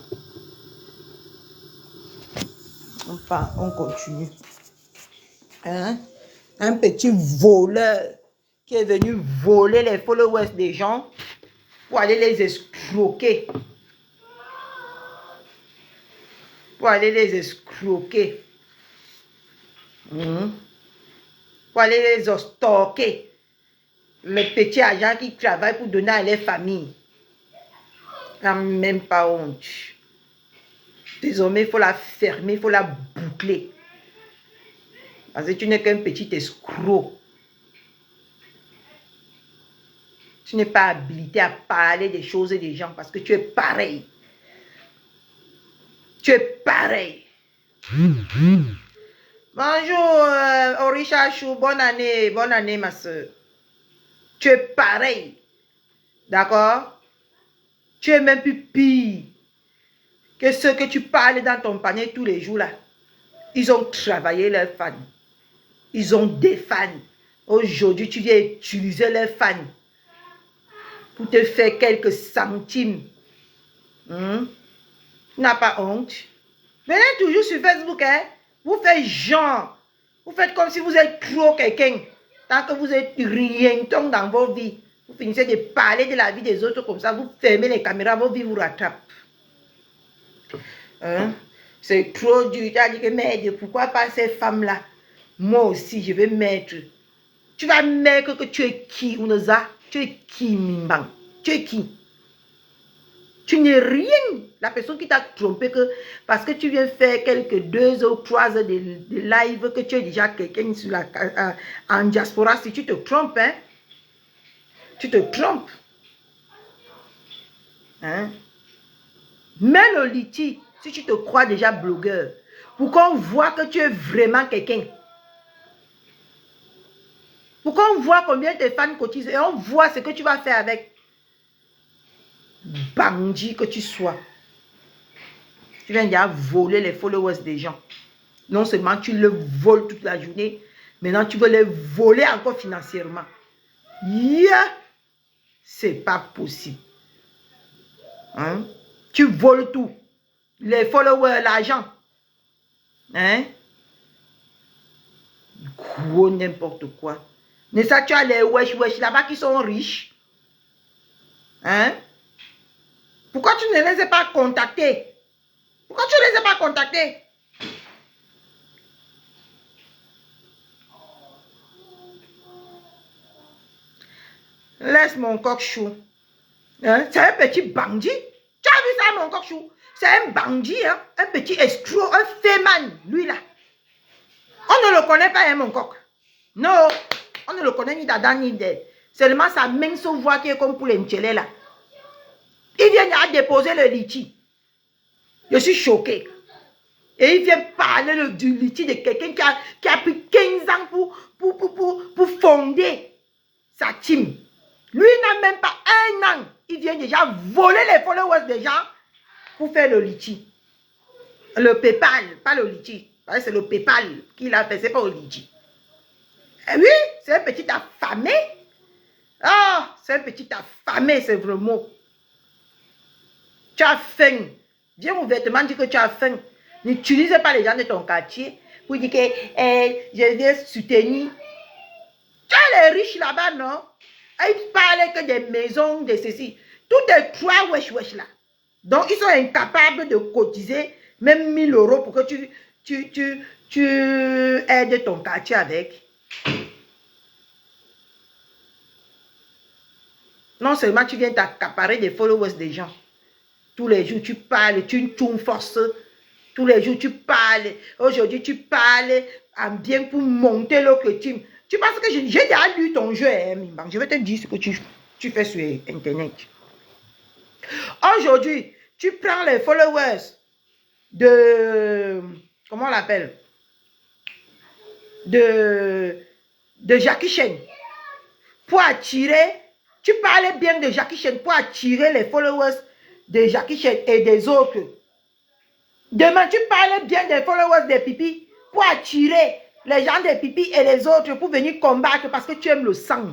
On continue. Hein? Un petit voleur qui est venu voler les followers des gens pour aller les escroquer. Pour aller les escroquer. Pour aller les stalker. Les petits agents qui travaillent pour donner à les familles. Quand même pas honte. Désormais, il faut la fermer, il faut la boucler. Parce que tu n'es qu'un petit escroc. Tu n'es pas habilité à parler des choses et des gens parce que tu es pareil. Tu es pareil. Bonjour, Orisha Chou, bonne année ma soeur. Tu es pareil. D'accord? Tu es même plus pire que ceux que tu parles dans ton panier tous les jours là. Ils ont travaillé leurs fans. Ils ont des fans. Aujourd'hui, tu viens utiliser leurs fans pour te faire quelques centimes. Tu n'as pas honte. Venez toujours sur Facebook, hein? Vous faites genre. Vous faites comme si vous êtes trop quelqu'un. Tant que vous êtes rien dans vos vies. Vous finissez de parler de la vie des autres comme ça. Vous fermez les caméras, vos vies vous rattrapent. C'est trop dur. Tu as dit que merde, pourquoi pas ces femmes-là? Moi aussi, je vais mettre. Tu vas mettre que tu es qui, Unoza? Tu es qui, Mimbang? Tu es qui? Tu n'es rien. La personne qui t'a trompé que parce que tu viens faire quelques 2 ou 3 heures de live, que tu es déjà quelqu'un sur en diaspora, si tu te trompes, hein? Tu te trompes. Hein? Mets le liti si tu te crois déjà blogueur. Pour qu'on voit que tu es vraiment quelqu'un. Pour qu'on voit combien tes fans cotisent et on voit ce que tu vas faire avec. Bandit que tu sois. Tu viens déjà voler les followers des gens. Non seulement tu le voles toute la journée, maintenant tu veux les voler encore financièrement. C'est pas possible. Hein? Tu voles tout. Les followers, l'argent. Hein? Gros n'importe quoi. Mais ça, tu as les wesh là-bas qui sont riches. Hein? Pourquoi tu ne les as pas contactés? Pourquoi tu ne les as pas contactés? Laisse mon coq chou. Hein? C'est un petit bandit. Tu as vu ça, mon coq chou? C'est un bandit, hein? Un petit escroc, un féman, lui là. On ne le connaît pas, hein, mon coq. Non, on ne le connaît ni d'Adam ni d'elle. Seulement sa mince voix qui est comme pour l'encheler là. Il vient à déposer le litchi. Je suis choqué. Et il vient parler du litchi de quelqu'un qui a pris 15 ans pour fonder sa team. Lui n'a même pas 1 an. Il vient déjà voler les followers des gens pour faire le litchi. Le PayPal, pas le litchi. C'est le PayPal qu'il a fait, c'est pas le litchi. Et oui, c'est un petit affamé. Ah, c'est un petit affamé, c'est vraiment. Tu as faim. Viens ouvertement dire que tu as faim. N'utilise pas les gens de ton quartier pour dire que je viens soutenir. Tu as les riches là-bas, non? Ils parlent que des maisons, de ceci. Tout est 3 wesh là. Donc, ils sont incapables de cotiser même 1000 € pour que tu aides ton quartier avec. Non seulement tu viens t'accaparer des followers des gens. Tous les jours, tu parles, tu une force. Tous les jours, tu parles. Aujourd'hui, tu parles en bien pour monter l'autre team. Tu penses que j'ai déjà lu ton jeu, hein, Mimba. Je vais te dire ce que tu fais sur Internet. Aujourd'hui, tu prends les followers de... Comment on l'appelle? De Jackie Chan. Pour attirer... Tu parles bien de Jackie Chan pour attirer les followers de Jackie Chan et des autres. Demain, tu parles bien des followers des pipis pour attirer les gens des pipis et les autres pour venir combattre parce que tu aimes le sang.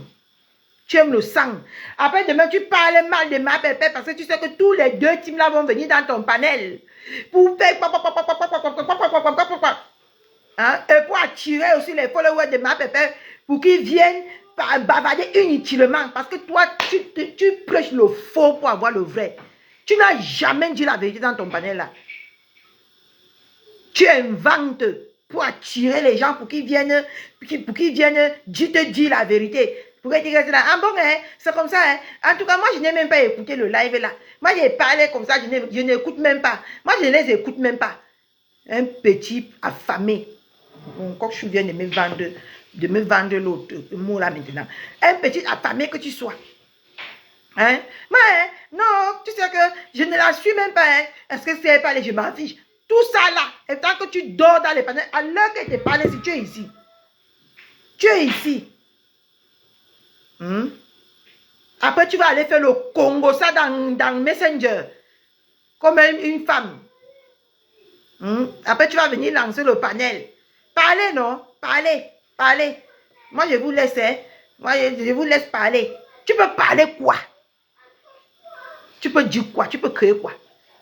Tu aimes le sang. Après, demain, tu parles mal de ma pépé parce que tu sais que tous les deux teams là vont venir dans ton panel. Pour faire... Hein? Et pour attirer aussi les followers de ma pépé pour qu'ils viennent bavarder inutilement. Parce que toi, tu prêches le faux pour avoir le vrai. Tu n'as jamais dit la vérité dans ton panel là. Tu inventes pour attirer les gens pour qu'ils viennent, te dire la vérité. Pour qu'ils disent là, ah bon, hein, c'est comme ça. Hein. En tout cas, moi, je n'ai même pas écouté le live là. Moi, j'ai parlé comme ça, je n'écoute même pas. Moi, je ne les écoute même pas. Un petit affamé. Bon, quand je viens de me vendre l'autre mot là maintenant. Un petit affamé que tu sois. Hein? Mais non, tu sais que je ne la suis même pas. Hein? Est-ce que c'est pas les je m'en fiche? Tout ça là, et tant que tu dors dans les panels, à l'heure que tu parles, si tu es ici. Tu es ici. Après, tu vas aller faire le Congo, ça dans Messenger, comme une femme. Après, tu vas venir lancer le panel. Parlez, non? Parlez, parlez. Moi, je vous laisse, hein? Moi, je vous laisse parler. Tu peux parler quoi? Tu peux dire quoi? Tu peux créer quoi?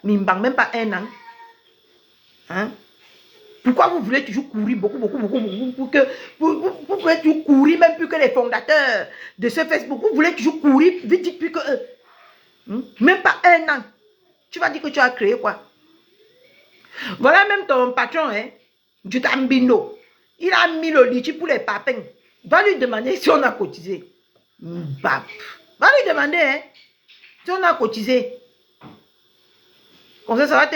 Mimbang, même pas un an. Hein? Pourquoi vous voulez toujours courir beaucoup pour que vous voulez toujours courir même plus que les fondateurs de ce Facebook? Vous voulez toujours courir vite plus que eux? Même pas un an. Tu vas dire que tu as créé quoi? Voilà même ton patron, hein, du Tambino. Il a mis le litchi pour les papins. Va lui demander si on a cotisé. Va lui demander, hein, si on a cotisé. Comme ça,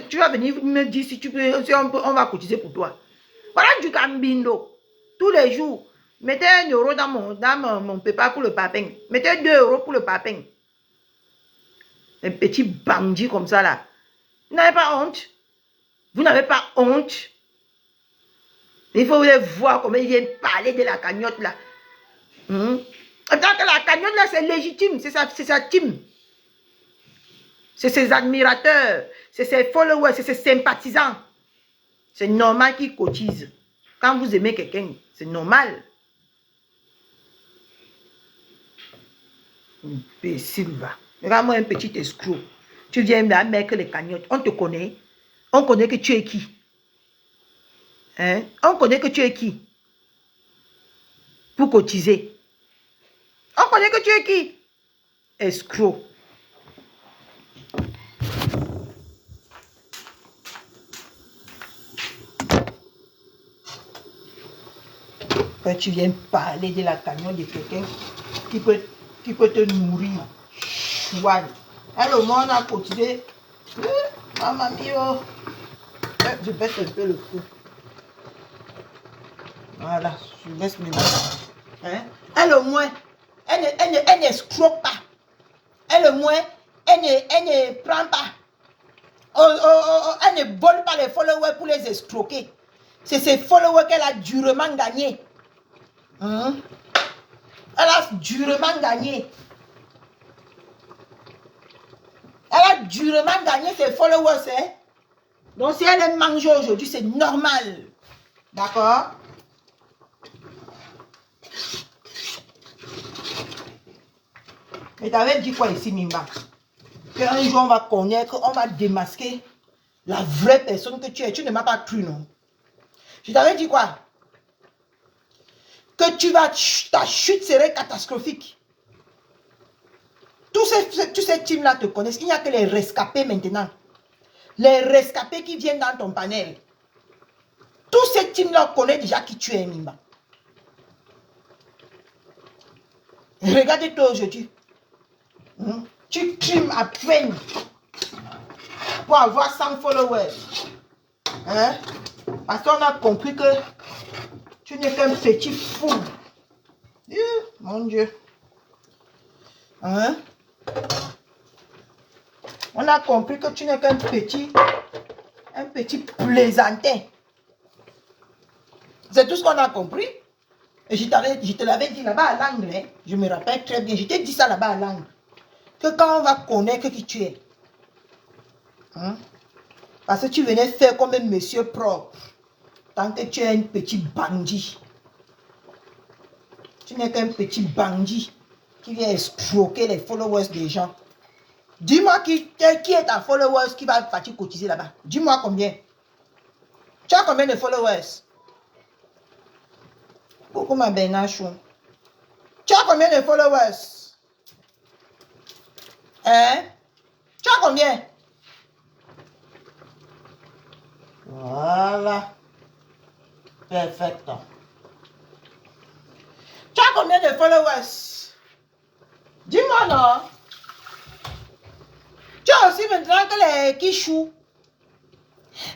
tu vas venir me dire si on va cotiser pour toi. Voilà du Gambindo. Tous les jours, mettez 1 euro dans mon PayPal pour le papin. Mettez 2 euros pour le papin. Un petit bandit comme ça là. Vous n'avez pas honte? Vous n'avez pas honte? Il faut les voir comment ils viennent parler de la cagnotte là. Tant que la cagnotte là c'est légitime, c'est sa team. C'est ses admirateurs, c'est ses followers, c'est ses sympathisants. C'est normal qu'ils cotisent. Quand vous aimez quelqu'un, c'est normal. Imbécile, va. Regarde-moi un petit escroc. Tu viens là mettre les cagnottes. On te connaît. On connaît que tu es qui. Hein? On connaît que tu es qui. Pour cotiser. On connaît que tu es qui. Escroc. Quand tu viens parler de la cagnotte de quelqu'un qui peut te nourrir. Chouane. Alors, moi, on a cotisé. Maman mia. Je baisse un peu le feu. Voilà, je baisse maintenant. Hein? Elle au moins, elle n'escroque pas. Elle au moins, elle ne prend pas. Elle ne vole pas les followers pour les escroquer. C'est ces followers qu'elle a durement gagné. Elle a durement gagné. Elle a durement gagné ses followers. Hein? Donc si elle mange aujourd'hui, c'est normal. D'accord? Mais t'avais dit quoi ici, Mimba? Qu'un jour on va connaître, on va démasquer la vraie personne que tu es. Tu ne m'as pas cru, non? Je t'avais dit quoi? Que ta chute serait catastrophique. Tous ces teams-là te connaissent. Il n'y a que les rescapés maintenant. Les rescapés qui viennent dans ton panel. Tous ces teams-là connaissent déjà qui tu es, Mimba. Regarde-toi aujourd'hui. Tu trimes à peine pour avoir 100 followers. Hein? Parce qu'on a compris que tu n'es qu'un petit fou. Mon Dieu. Hein? On a compris que tu n'es qu'un petit plaisantin. C'est tout ce qu'on a compris. Et je te l'avais dit là-bas à l'angle. Je me rappelle très bien. Je t'ai dit ça là-bas à l'angle. Que quand on va connaître qui tu es. Hein? Parce que tu venais faire comme un monsieur propre. Tant que tu es un petit bandit. Tu n'es qu'un petit bandit qui vient escroquer les followers des gens. Dis-moi qui est ta followers qui va partir cotiser là-bas. Dis-moi combien. Tu as combien de followers? Coucou ma Benachou. Tu as combien de followers? Hein? Tu as combien? Voilà. Perfect. Tu as combien de followers? Dis-moi non. Tu as aussi maintenant que les quichous.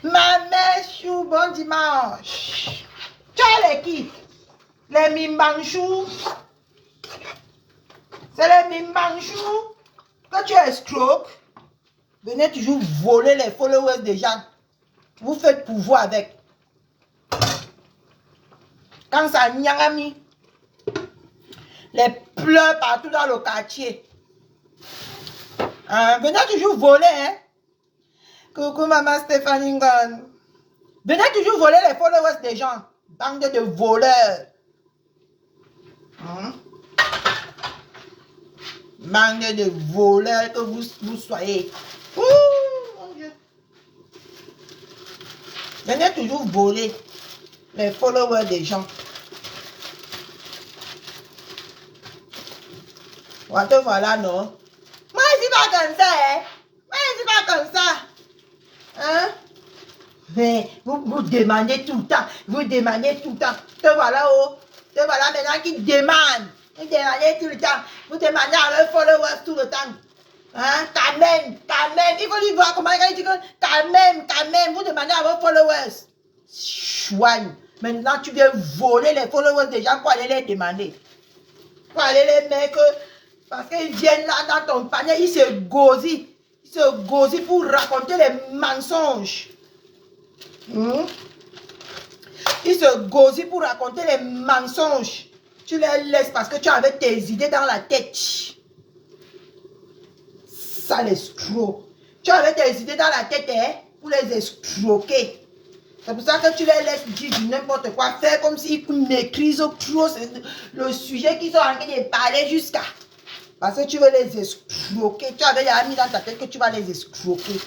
Ma mère chou, bon dimanche. Tu as les qui? Les mimbanchous. C'est les mimbanchous que tu escroques. Venez toujours voler les followers des gens. Vous faites pouvoir avec. Quand ça nyangami, les pleurs partout dans le quartier. Venez toujours voler, hein. Coucou maman Stéphanie Ngon. Venez toujours voler les followers des gens. Bande de voleurs. Bande de voleurs que vous soyez. Ouh, mon Dieu. Venez toujours voler les followers des gens. Voilà, non? Moi, je suis pas comme ça, hein? Moi, je suis pas comme ça. Hein? Mais vous demandez tout le temps. Vous demandez tout le temps. Te voilà, oh. Te voilà maintenant qui demande. Vous demandez tout le temps. Vous demandez à leurs followers tout le temps. Hein? Quand même. Il faut lui voir comment il dit que quand même. Vous demandez à vos followers. Chouane. Maintenant, tu viens voler les followers des gens pour aller les demander. Pour aller les mettre. Parce qu'ils viennent là dans ton panier, ils se gosent. Ils se gosent pour raconter les mensonges. Ils se gosent pour raconter les mensonges. Tu les laisses parce que tu avais tes idées dans la tête. Ça l'escroc. Tu avais tes idées dans la tête, hein, pour les escroquer. C'est pour ça que tu les laisses dire du n'importe quoi. Faire comme s'ils maîtrisent trop le sujet qu'ils sont en train de parler jusqu'à. Parce que tu veux les escroquer. Tu avais déjà mis dans ta tête que tu vas les escroquer.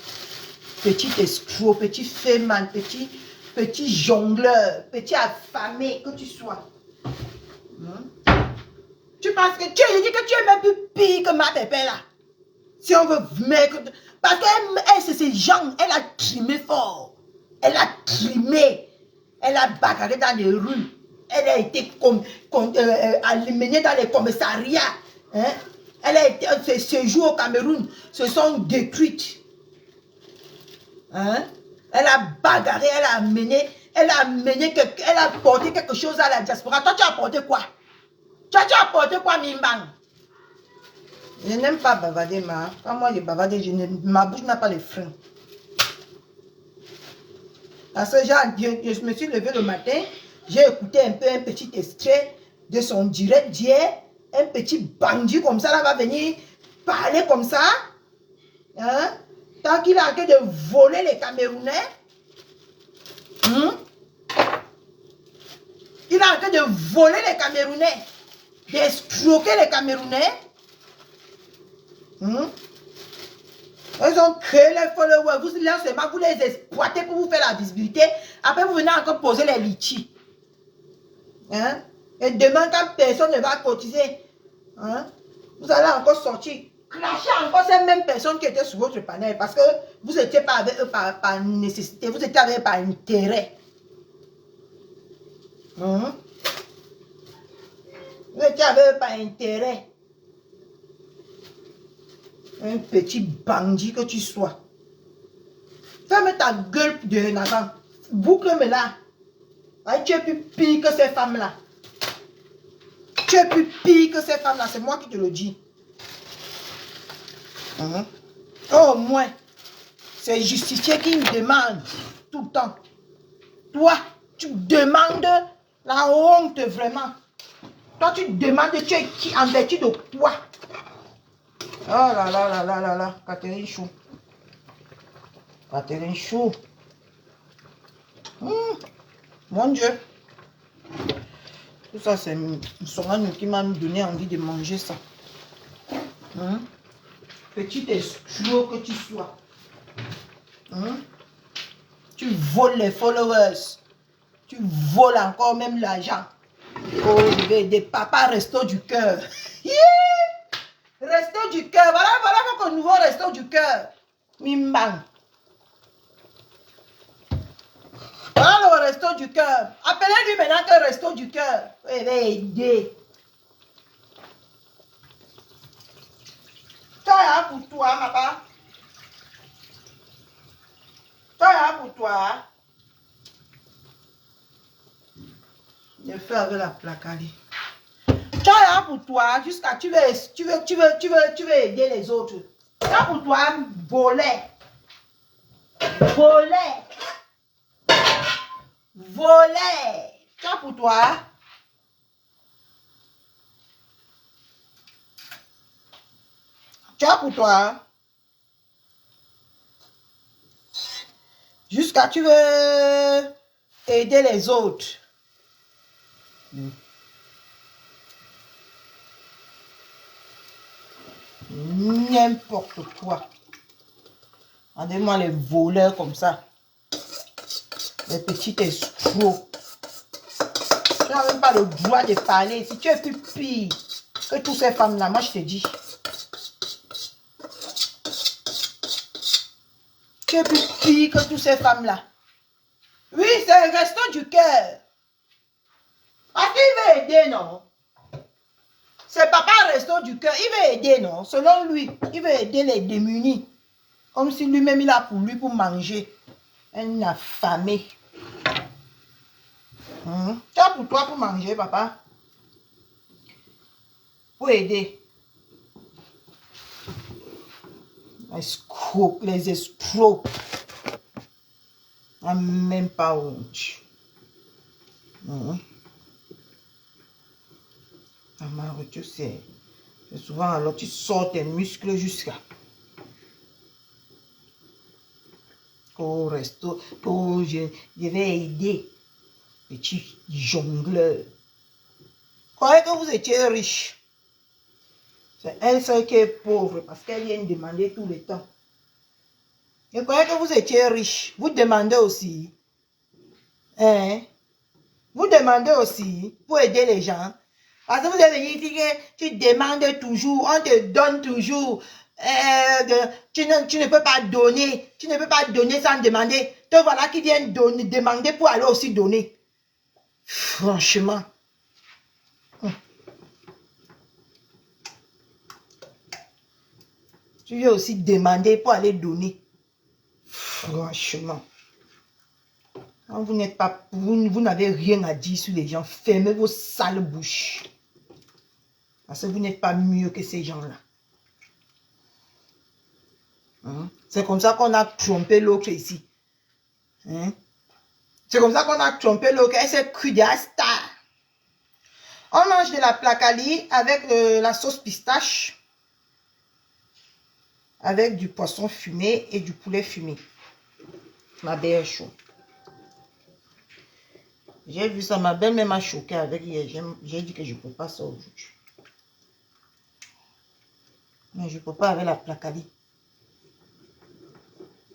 Petit escroc, petit féman, petit jongleur, petit affamé que tu sois. Tu penses que tu dis que tu es même plus pire que ma pépé là. Si on veut mettre... Parce qu'elle, c'est ces gens, elle a trimé fort. Elle a trimé. Elle a bagarré dans les rues. Elle a été amenée dans les commissariats. Hein? Elle a été, ses séjours au Cameroun se sont détruites. Hein? Elle a bagarré, elle a amené, elle a apporté quelque chose à la diaspora. Toi, tu as apporté quoi? Tu as apporté quoi, Mimbang? Je n'aime pas bavarder, ma. Quand moi, je bavarde, ma bouche n'a pas les freins. Parce que je me suis levée le matin, j'ai écouté un peu un petit extrait de son direct d'hier. Un petit bandit comme ça, là, va venir parler comme ça. Hein? Tant qu'il a en train de voler les Camerounais. Il est en train de voler les Camerounais. D'escroquer les Camerounais. Ils ont créé les followers. Vous les exploitez pour vous faire la visibilité. Après, vous venez encore poser les litchis. Hein? Et demain, quand personne ne va cotiser, hein, vous allez encore sortir, clasher encore ces mêmes personnes qui étaient sur votre panel. Parce que vous n'étiez pas avec eux par nécessité, vous étiez avec eux par intérêt. Vous étiez avec eux par intérêt. Un petit bandit que tu sois. Ferme ta gueule de avant. Boucle-me là. Ah, tu es plus pire que ces femmes-là. Tu es plus pire que ces femmes-là. C'est moi qui te le dis. Au moins, c'est justicier qui me demande tout le temps. Toi, tu demandes la honte vraiment. Toi, tu demandes tu es qui en vertu de quoi? Oh là là là là là là, Catherine Chou. Catherine Chou. Mon Dieu. Tout ça, c'est Sorano qui m'a donné envie de manger ça. Petit escroc que tu sois. Tu voles les followers. Tu voles encore même l'argent. Oh, je vais aider papa resto du cœur. Resto du cœur. Voilà votre nouveau resto du cœur. Mimbang. Voilà le resto du cœur. Appelez-lui maintenant que resto du cœur. Je vais aider. Ça pour toi, papa. Ça pour toi. Je fais avec la placali. Ça pour toi, jusqu'à tu veux aider les autres. Ça pour toi, voler. Voler. Voler. Ça pour toi. Ça pour toi. Jusqu'à tu veux aider les autres. N'importe quoi. Regardez-moi les voleurs comme ça. Les petits escrocs. Tu n'as même pas le droit de parler. Si tu es plus pire que toutes ces femmes-là, moi je te dis. Tu es plus pire que toutes ces femmes-là. Oui, c'est le resto du cœur. Parce qu'il veut aider, non? C'est papa resto du cœur. Il veut aider, non? Selon lui, il veut aider les démunis. Comme si lui-même, il a pour lui pour manger. Un affamé. Tu as pour toi pour manger, papa? Pour aider. Les escrocs. Même pas honte. Tu sais, souvent alors tu sors tes muscles jusqu'à au resto. Oh, je vais aider. Petit jongleur. Croyez que vous étiez riche. C'est elle seule qui est pauvre parce qu'elle vient demander tout le temps. Je croyais que vous étiez riche. Vous demandez aussi. Hein? Vous demandez aussi pour aider les gens. Parce que vous êtes venu ici que tu demandes toujours, on te donne toujours. Tu ne peux pas donner. Tu ne peux pas donner sans demander. Te voilà qui vient demander pour aller aussi donner. Franchement. Tu viens aussi demander pour aller donner. Franchement. Quand vous n'êtes pas, vous n'avez rien à dire sur les gens. Fermez vos sales bouches. Parce que vous n'êtes pas mieux que ces gens-là. C'est comme ça qu'on a trompé l'autre ici. C'est comme ça qu'on a trompé l'autre. Elle s'est crue de la star. On mange de la placali avec la sauce pistache. Avec du poisson fumé et du poulet fumé. Ma belle est chaud. J'ai vu ça, ma belle-mère m'a choqué avec hier. J'ai dit que je ne peux pas ça aujourd'hui. Mais je ne peux pas avec la placali.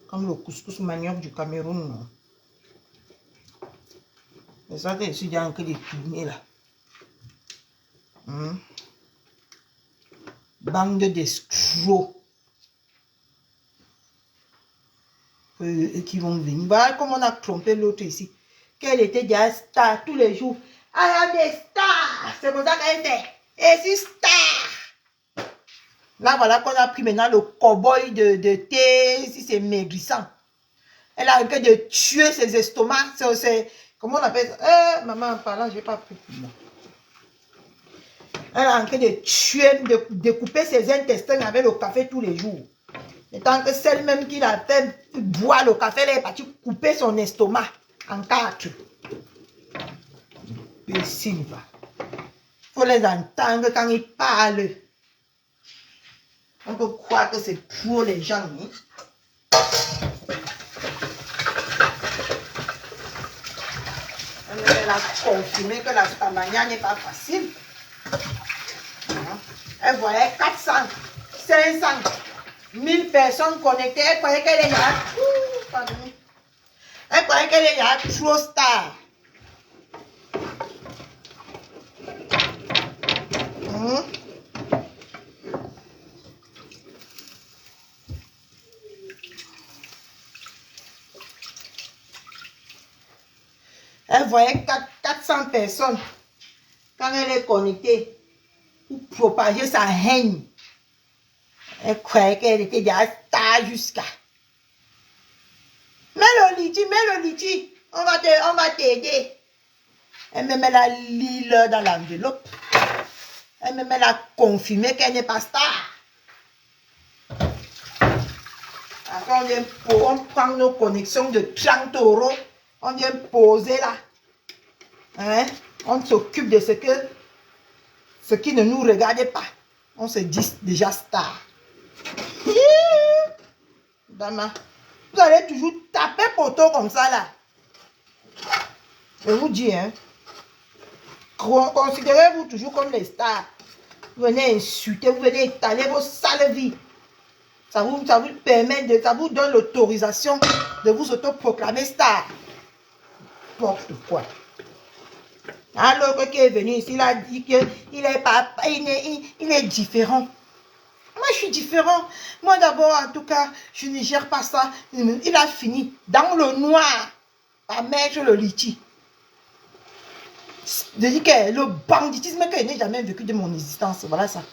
Comme le couscous manioc du Cameroun. Non. C'est ça que je suis en train de tourner là. Bande d'escrocs. Qui vont venir. Voilà comment on a trompé l'autre ici. Qu'elle était déjà star tous les jours. I am a star. C'est comme ça qu'elle fait. Et c'est star. Là, voilà qu'on a pris maintenant le cow-boy de thé, si c'est maigrissant. Elle a envie de tuer ses estomacs. Comment on appelle ça? Maman, par là, je n'ai pas pris. Elle a envie de tuer, de découper ses intestins avec le café tous les jours. Et tant que celle même qui l'a fait boire le café, elle est partie couper son estomac en 4. Imbécile, va. Il faut les entendre quand ils parlent. On peut croire que c'est pour les gens. Hein? Elle a confirmé que la stamania n'est pas facile. Elle voyait 400, 500, 1000 personnes connectées. Elle croyait qu'elle est là. Elle croyait qu'elle est là trop star. Elle voyait 400 personnes quand elle est connectée pour propager sa haine. Elle croyait qu'elle était déjà star jusqu'à. Mets le litchi, on va t'aider. Elle-même, elle a lu l'heure dans l'enveloppe. Elle-même, elle a confirmé qu'elle n'est pas star. Après, on prend nos connexions de 30 €. On vient poser là. Hein? On s'occupe de ce qui ne nous regarde pas. On se dit déjà star. Dama, vous allez toujours taper poteau comme ça là. Je vous dis, hein. Considérez-vous toujours comme les stars. Vous venez insulter, vous venez étaler vos sales vies. Ça vous permet ça vous donne l'autorisation de vous autoproclamer star. N'importe quoi. Alors qui est venu ici, il a dit qu'il est différent. Moi, je suis différent. Moi, d'abord, en tout cas, je ne gère pas ça. Il a fini dans le noir à mettre le litchi. Je dis que le banditisme que je n'ai jamais vécu de mon existence, voilà ça.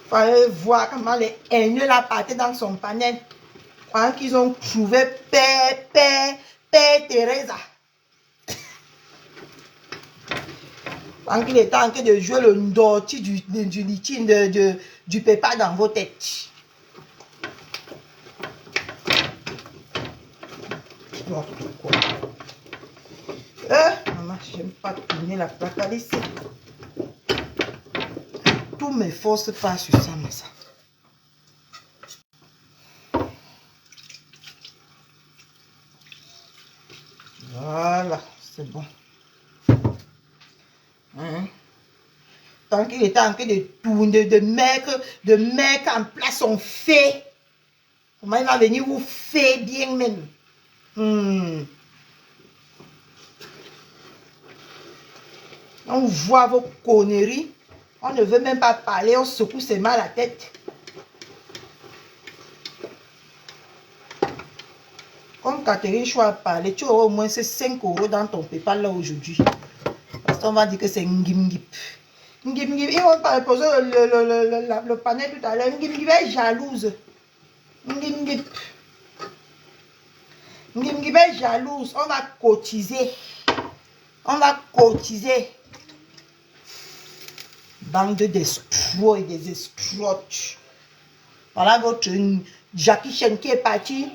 Fallait voir comment les haineux la partaient dans son panel. Quand ils ont trouvé Père Teresa. Quand il était en train de jouer le ndorti du litchi du pépa dans vos têtes. Quoi. Maman, j'aime pas tourner la plaque à laisser. Tous mes forces passent sur ça, mais ça. Voilà, c'est bon. Hein? Tant qu'il était en train de tourner, de mettre en place son fait. Comment il va venir vous faire bien même. On voit vos conneries. On ne veut même pas parler, on secoue ses mains à la tête. Comme Catherine Chou a parlé, tu auras au moins ces 5 € dans ton PayPal là aujourd'hui. Parce qu'on va dire que c'est Ngimgip. Ngimgip, ils vont pas poser le panel tout à l'heure. Ngimgip est jalouse. Ngimgip est jalouse. On va cotiser. On va cotiser. Bande d'escrocs et des escrocs. Voilà votre Jackie Chan qui est parti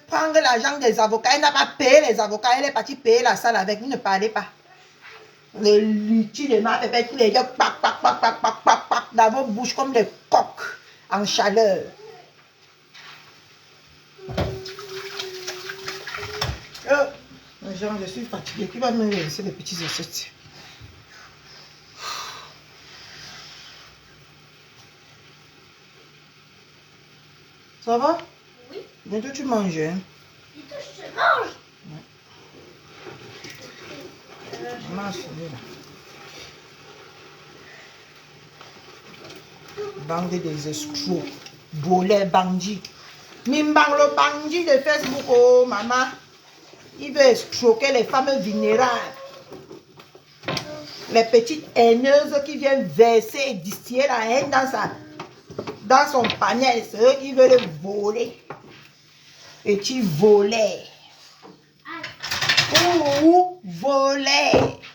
prendre l'argent des avocats. Elle n'a pas payé les avocats. Elle est partie payer la salle avec. Vous ne parlez pas. Le litchi de ma pépé, tous les gens dans vos bouches comme des coqs en chaleur. Genre, je suis fatiguée. Qui va me laisser les petits assiettes? Ça va? Oui. Bientôt tu manges, hein? Bientôt je mange. Mange, là. Bande des escrocs, volets, bandits. Mimbang le bandit de Facebook, oh maman. Il veut escroquer les femmes vulnérables. Les petites haineuses qui viennent verser et distiller la haine dans son panier. C'est eux qui veulent voler. Petit volet. Ou voler.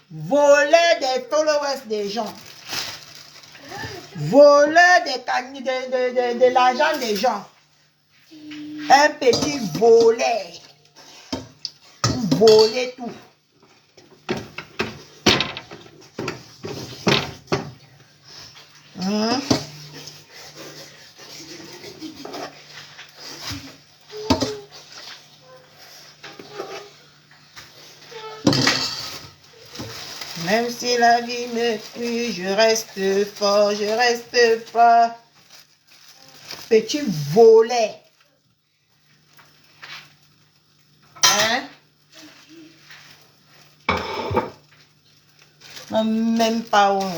Voler des followers des gens. Voler de l'argent des gens. Un petit volet. Voler tout. Même si la vie me tue, je reste fort, je reste fort. Petit volet. Hein? Non, même pas honte.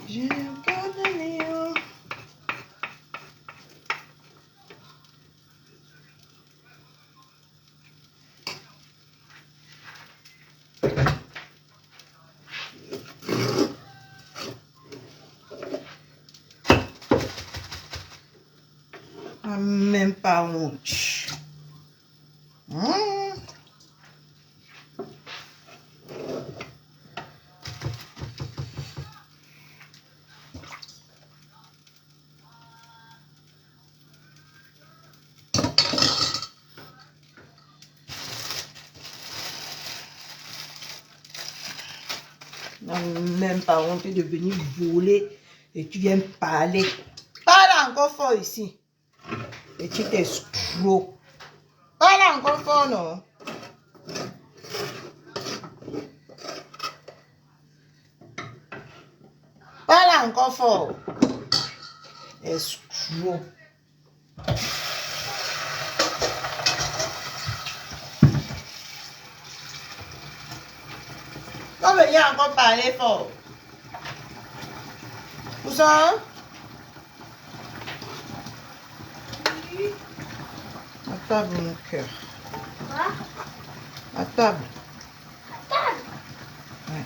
Je regarde les hauts. Même pas honte. Même pas honte de venir voler et tu viens parler. Parle encore fort ici. Et tu t'escrocs. Parle encore fort, non? Parle encore fort. Escroc. On va venir encore parler fort. Où ça? À table, mon cœur. Quoi? À table. À table? Ouais.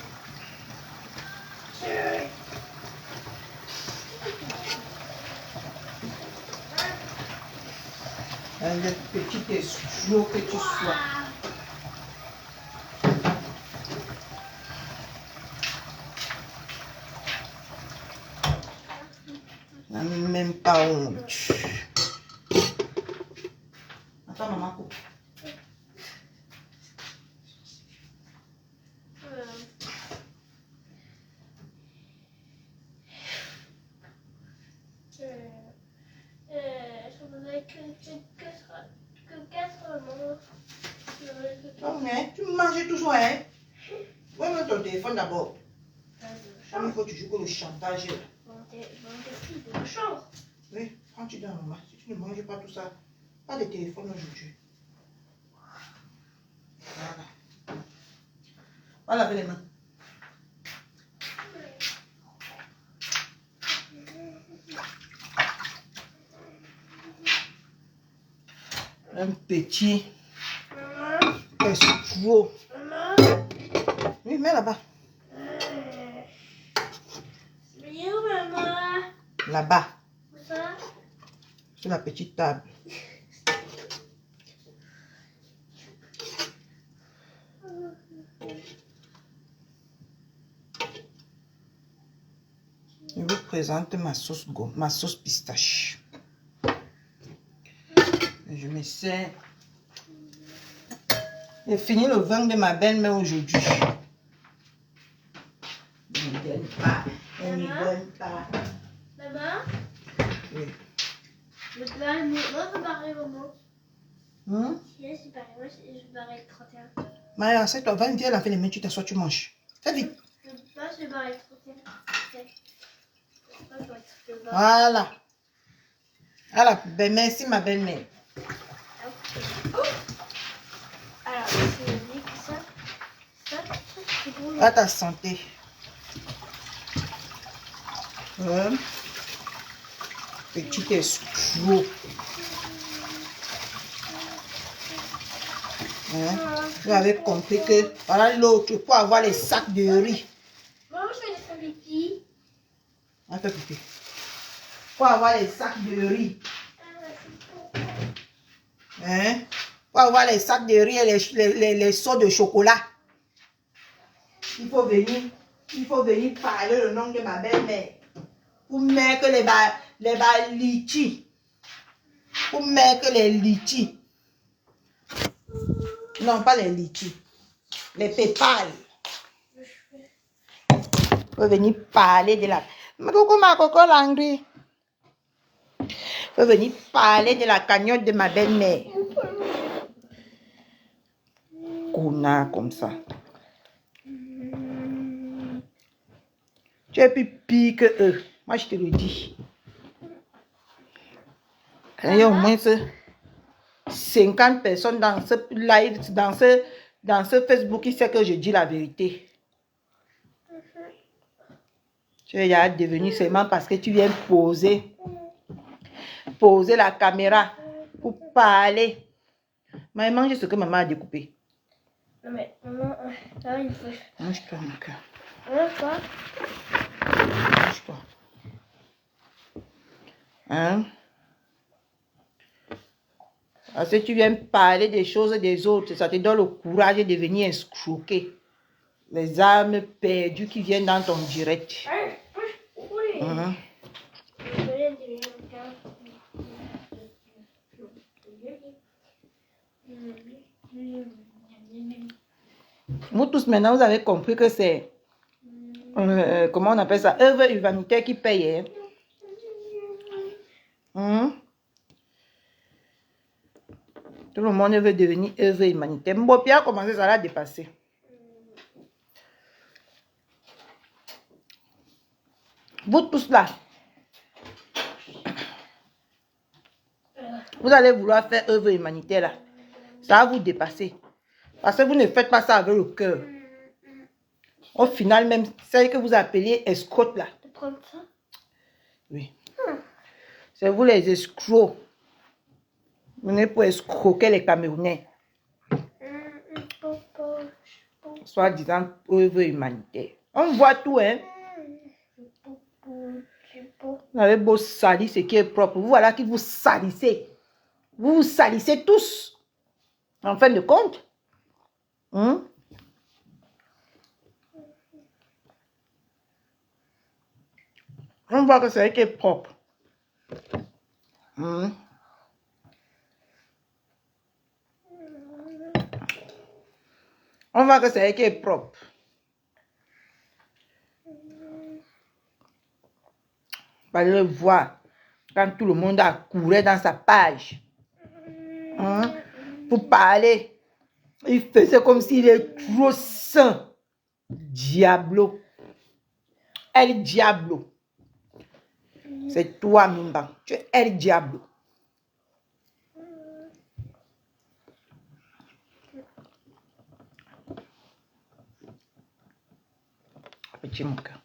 Le petit escroc que tu sois. Même pas honte. Attends, maman. Je voudrais que 4 mots. Oh, mais tu manges toujours, hein? Ouais, mais ton téléphone d'abord. Il faut toujours que le chantage est là. De la chambre. Oui, prends-tu dans maman. Si tu ne manges pas tout ça, pas de téléphone aujourd'hui. Voilà. Va laver les mains. Un petit escroc. Oui, mets là-bas. Mais où, maman? Là-bas, Où ça? sur la petite table. Je vous présente ma sauce pistache. Je me sers. J'ai fini le vin de ma belle-mère aujourd'hui. Elle ne donne pas. Elle ne donne pas. Maman? Oui. Moi, je parie au moment. Yes, c'est pareil. Moi, je parie le 31. Maria, c'est toi. Va, viens laver les mains, tu t'assois, tu manges. Fais vite. Moi, je parie le 31. Voilà. Voilà. Ben, merci, ma belle-mère. Alors, c'est dit que ça, c'est bon. À ta santé. Hein? Petit escroc. Hein? Vous avez compris que voilà l'autre pour avoir les sacs de riz. Maman, je fais des spaghettis. On fait pipi. Pour avoir les sacs de riz. Hein? Pour avoir les sacs de riz et les seaux de chocolat. Il faut venir parler le nom de ma belle-mère. Pour mettre les litchis. Pour mettre les litchis. Non, pas les litchis. Les pépales. Faut venir parler de la... Coucou ma coco Landry. Faut venir parler de la cagnotte de ma belle-mère. Connard comme ça. Tu es plus pire que eux. Moi, je te le dis. Il y a au moins 50 personnes dans ce live, dans ce Facebook qui sait que je dis la vérité. Tu es devenu seulement parce que tu viens poser la caméra pour parler. Mais mange ce que maman a découpé. Non mais maman, là il faut... Mange-toi mon cœur. Quoi? Mange-toi. Hein? Parce que tu viens parler des choses des autres, ça te donne le courage de venir escroquer les âmes perdues qui viennent dans ton direct. Hein? Vous tous maintenant, vous avez compris que c'est, comment on appelle ça, œuvre humanitaire qui paye. Hein? Tout le monde veut devenir œuvre humanitaire. Mbopi a commencé, ça l'a dépassé. Vous tous là, vous allez vouloir faire œuvre humanitaire là. Ça va vous dépasser. Parce que vous ne faites pas ça avec le cœur. Au final même, celle que vous appelez escroc là. Tu prends ça? Oui. C'est vous les escrocs. Vous n'êtes pour escroquer les Camerounais. Soit disant œuvre humanitaire. On voit tout, hein. Vous avez beau salir ce qui est propre. Vous voilà qui vous salissez. Vous vous salissez tous. En fin de compte. Hein? On voit que c'est ce qui est propre. Hein? On voit que c'est ce qui est propre. Vous allez le voir quand tout le monde a couru dans sa page. Hein? Pour parler. Il faisait comme s'il est trop saint. Diablo. El Diablo. C'est toi, Mimba. Tu es El Diablo. Petit mon cœur.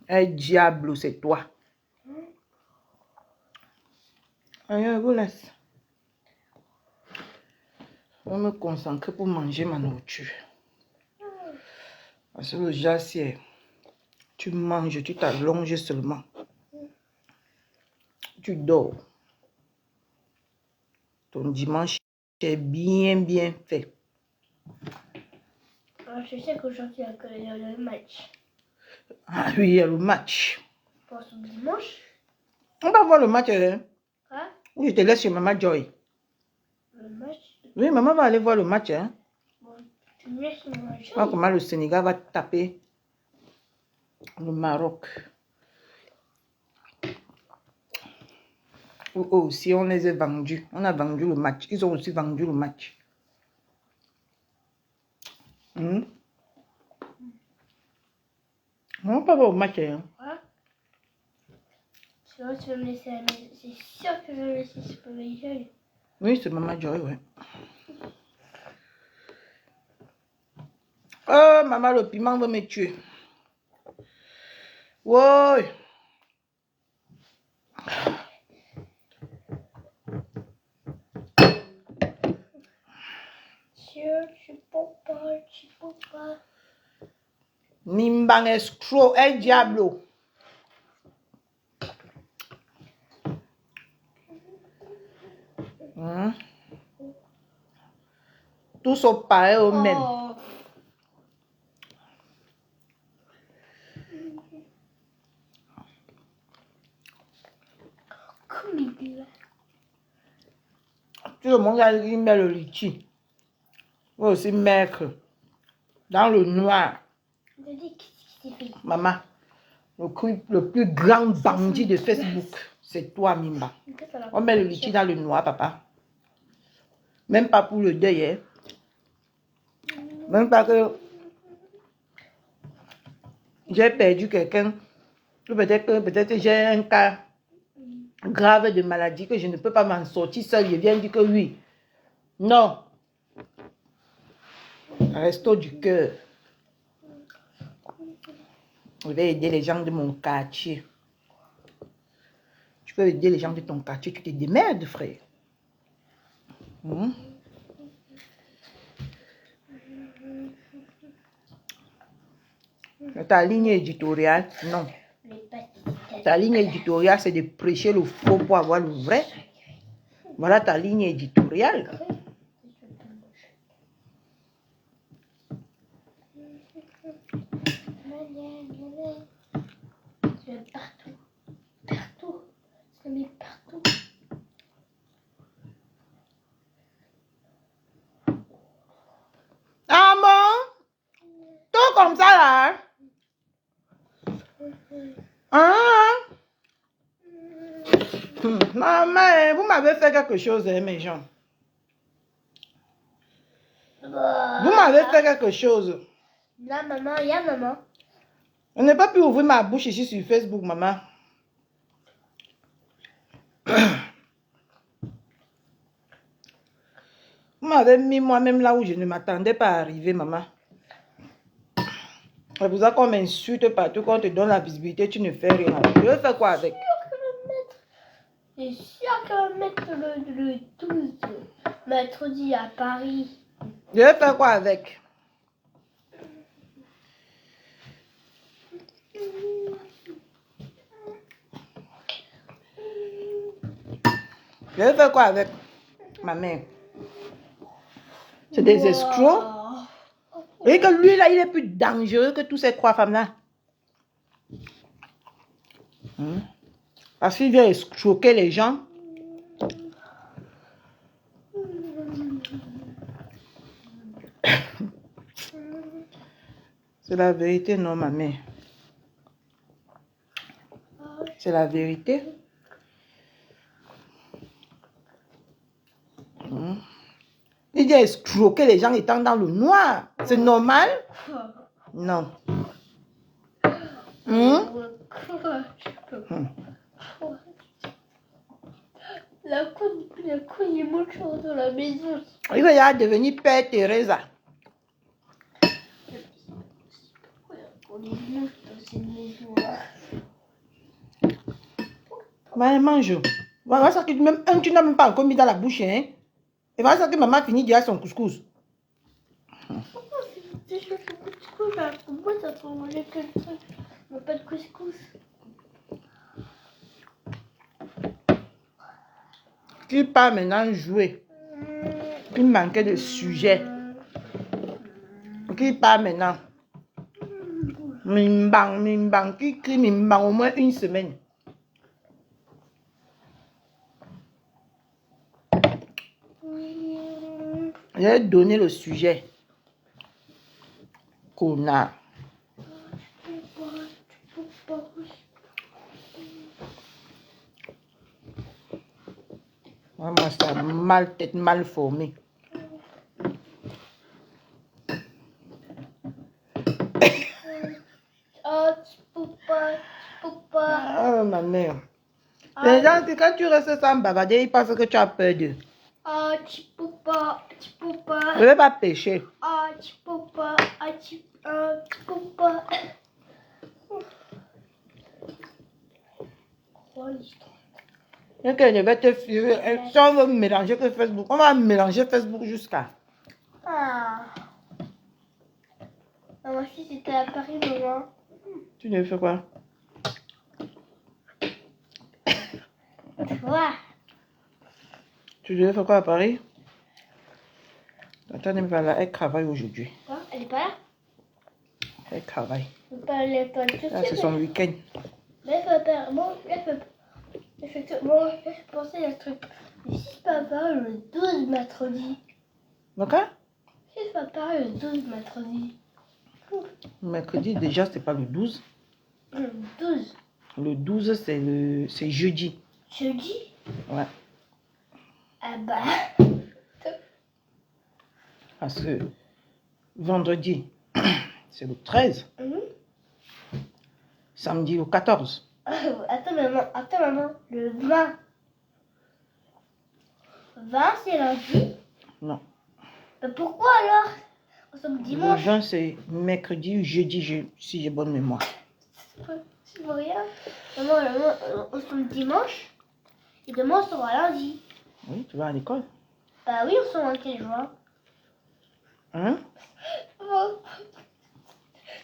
El Diablo, c'est toi. Allez, je vous laisse. Je vais me concentrer pour manger ma nourriture. Parce que le jassier, tu manges, tu t'allonges seulement. Tu dors. Ton dimanche est bien fait. Alors, je sais qu'aujourd'hui il y a le match. Ah oui, il y a le match. Pour ce dimanche. On va voir le match, hein? Quoi? Oui, je te laisse chez Maman Joy. Le match? Oui, maman va aller voir le match, hein? Bon, tu me laisses le match. Voir comment le Sénégal va taper le Maroc. Eux aussi, on les a vendus. On a vendu le match. Ils ont aussi vendu le match. On va pas voir le match, hein? Quoi? Sinon, tu vas me laisser à la maison. C'est sûr que je vais me laisser sur le match. Oui, c'est Maman Joy, ouais. Oh, maman, le piment va me tuer. Ouais. Nimbang escroc, el diablo. Tous sont pareils au même. Tout le monde a dit qu'il met le litchi. Moi aussi mettre dans le noir. Maman, le plus grand bandit de Facebook, c'est toi, Mimba. On met le litchi dans le noir, papa. Même pas pour le deuil, hein. Même pas que j'ai perdu quelqu'un. Peut-être j'ai un cas grave de maladie que je ne peux pas m'en sortir seul. Je viens dire que oui. Non. Resto du cœur. Je vais aider les gens de mon quartier. Tu peux aider les gens de ton quartier. Tu te démerdes, frère. Ta ligne éditoriale, non. Ta ligne éditoriale, c'est de prêcher le faux pour avoir le vrai. Voilà ta ligne éditoriale. Ah bon? Tout comme ça là? Maman, vous m'avez fait quelque chose, hein, mes gens. Vous m'avez fait quelque chose. Là, maman, il y a maman. On n'a pas pu ouvrir ma bouche ici sur Facebook, maman. Vous m'avez mis moi-même là où je ne m'attendais pas à arriver, maman. C'est pour ça qu'on m'insulte partout, qu'on te donne la visibilité, tu ne fais rien. Je vais faire quoi avec? C'est sûr que mettre le 12 mercredi à Paris. Je vais faire quoi avec? Je vais faire quoi avec ma mère? C'est des escrocs. Et que lui là, il est plus dangereux que tous ces trois femmes-là. Parce qu'il vient escroquer les gens. C'est la vérité, non, ma mère. C'est la vérité. Il vient escroquer les gens étant dans le noir. C'est normal? Non. La couille, il monte dans la maison. Il va devenir Père Teresa. On est monstres dans cette maison-là. Va mange. Voilà ça que même un tu n'as même pas encore mis dans la bouche, hein. Et voilà ça que maman finit déjà son couscous. Pourquoi c'est déjà le couscous là? Pourquoi t'as pas mangé que le truc? Mais pas de couscous. Tu pars maintenant jouer. Il manquait de sujet. Qui part maintenant? Mimbang, qui crie mimbang au moins une semaine. J'ai donné le sujet. Connard. Maman, ça mal, tête mal formée. Oh, ma mère. Les gens, quand tu restes sans bavarder, ils pensent que tu as peur d'eux. Je ne vais pas pêcher. petit compas. Oh, l'histoire. Ok, je vais te suivre. Si on veut mélanger que Facebook, on va mélanger Facebook jusqu'à. Ah. Moi aussi, c'était à Paris, maman. Tu devais faire quoi? Tu vois? Tu devais faire quoi à Paris? Attends, n'est pas là. Elle travaille aujourd'hui. Quoi? Elle est pas là? Elle travaille. Elle est pas là. Là, c'est son week-end. Mais elle peut pas. Bon, elle peut. Effectivement, je pensais à un truc. Mais si je peux apparaître le 12 mercredi. Donc, hein? Si je peux apparaître le 12 mercredi. Mercredi, déjà, c'est pas le 12. Le 12. Le 12, c'est jeudi. Jeudi? Ouais. Ah bah. Parce que vendredi, c'est le 13. Mhm. Samedi, le 14. Attends, maman. Le 20. 20, c'est lundi. Non. Mais pourquoi alors? Nous sommes Le dimanche. 20, c'est mercredi ou jeudi, si j'ai bonne mémoire. C'est pour rien. Maman, nous sommes dimanche. Et demain, on sera lundi. Oui, tu vas à l'école. Bah oui, on sera en quel jour? Hein? Oh.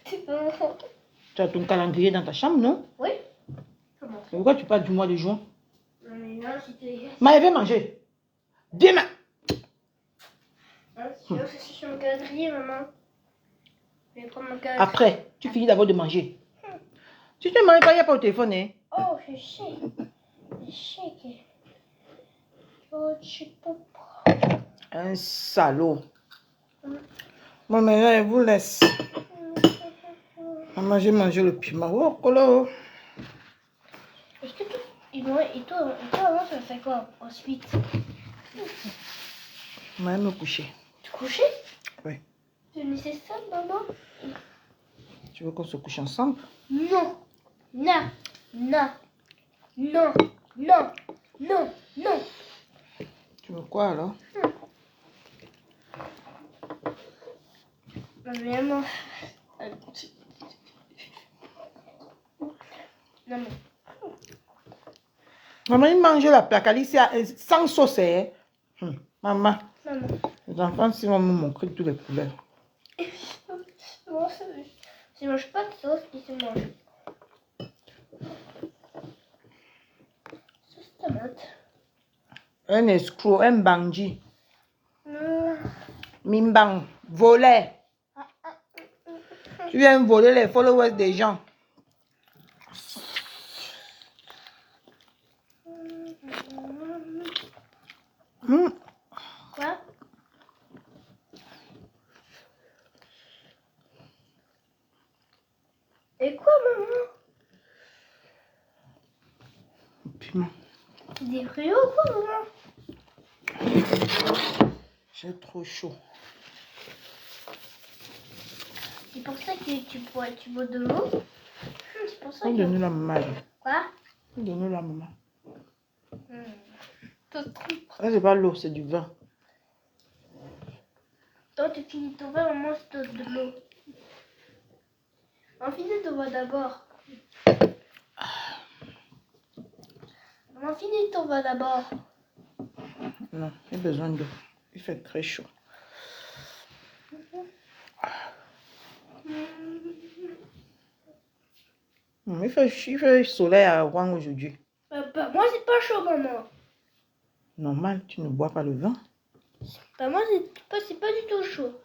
Tu peux. Tu as ton calendrier dans ta chambre, non? Oui. Comment? Et pourquoi tu parles du mois de juin? Non, mais là, c'était. Mais elle veut manger. Demain. C'est sur mon calendrier, maman. Je vais prendre mon calendrier. Après, tu finis d'abord de manger. Si tu ne manges pas, il n'y a pas au téléphone. Hein? Oh, je sais. Je sais. Oh, je peux pas. Un salaud. Bon, maintenant, elle vous laisse. Maman, j'ai mangé le piment. Oh, colo. Est-ce que toi, maman, ça fait quoi ensuite? Je vais me coucher. Tu coucher? Oui. C'est nécessaire, maman? Tu veux qu'on se couche ensemble? Non. Non. Non. Non. Non. Non. Non. Tu veux quoi alors? Maman. Non, mais. Maman, il mange la plaque ici sans sauce. Hein? Maman, Maman. les enfants, si on me montrer toutes les couleurs. Bon, je mange pas de sauce, ils se mangent. Sauce tomate. Un escroc, un bandit. Mimbang, volet. Tu viens voler les followers des gens. Quoi? Et quoi, maman? Piment. Des fréots, quoi, maman? J'ai trop chaud. C'est pour ça que tu bois de l'eau? C'est pour ça que... Donne-nous la maman. Quoi? Donne-nous la maman. Toi, Ça, c'est pas l'eau, c'est du vin. tu finis ton vin, maman, je te donne de l'eau. On finit ton vin d'abord. Maman, finis ton vin d'abord. Non, j'ai besoin d'eau. Il fait très chaud. Il fait soleil à Rouen aujourd'hui. Bah, moi, c'est pas chaud, maman. Normal, tu ne bois pas le vin. Bah, moi, c'est pas du tout chaud.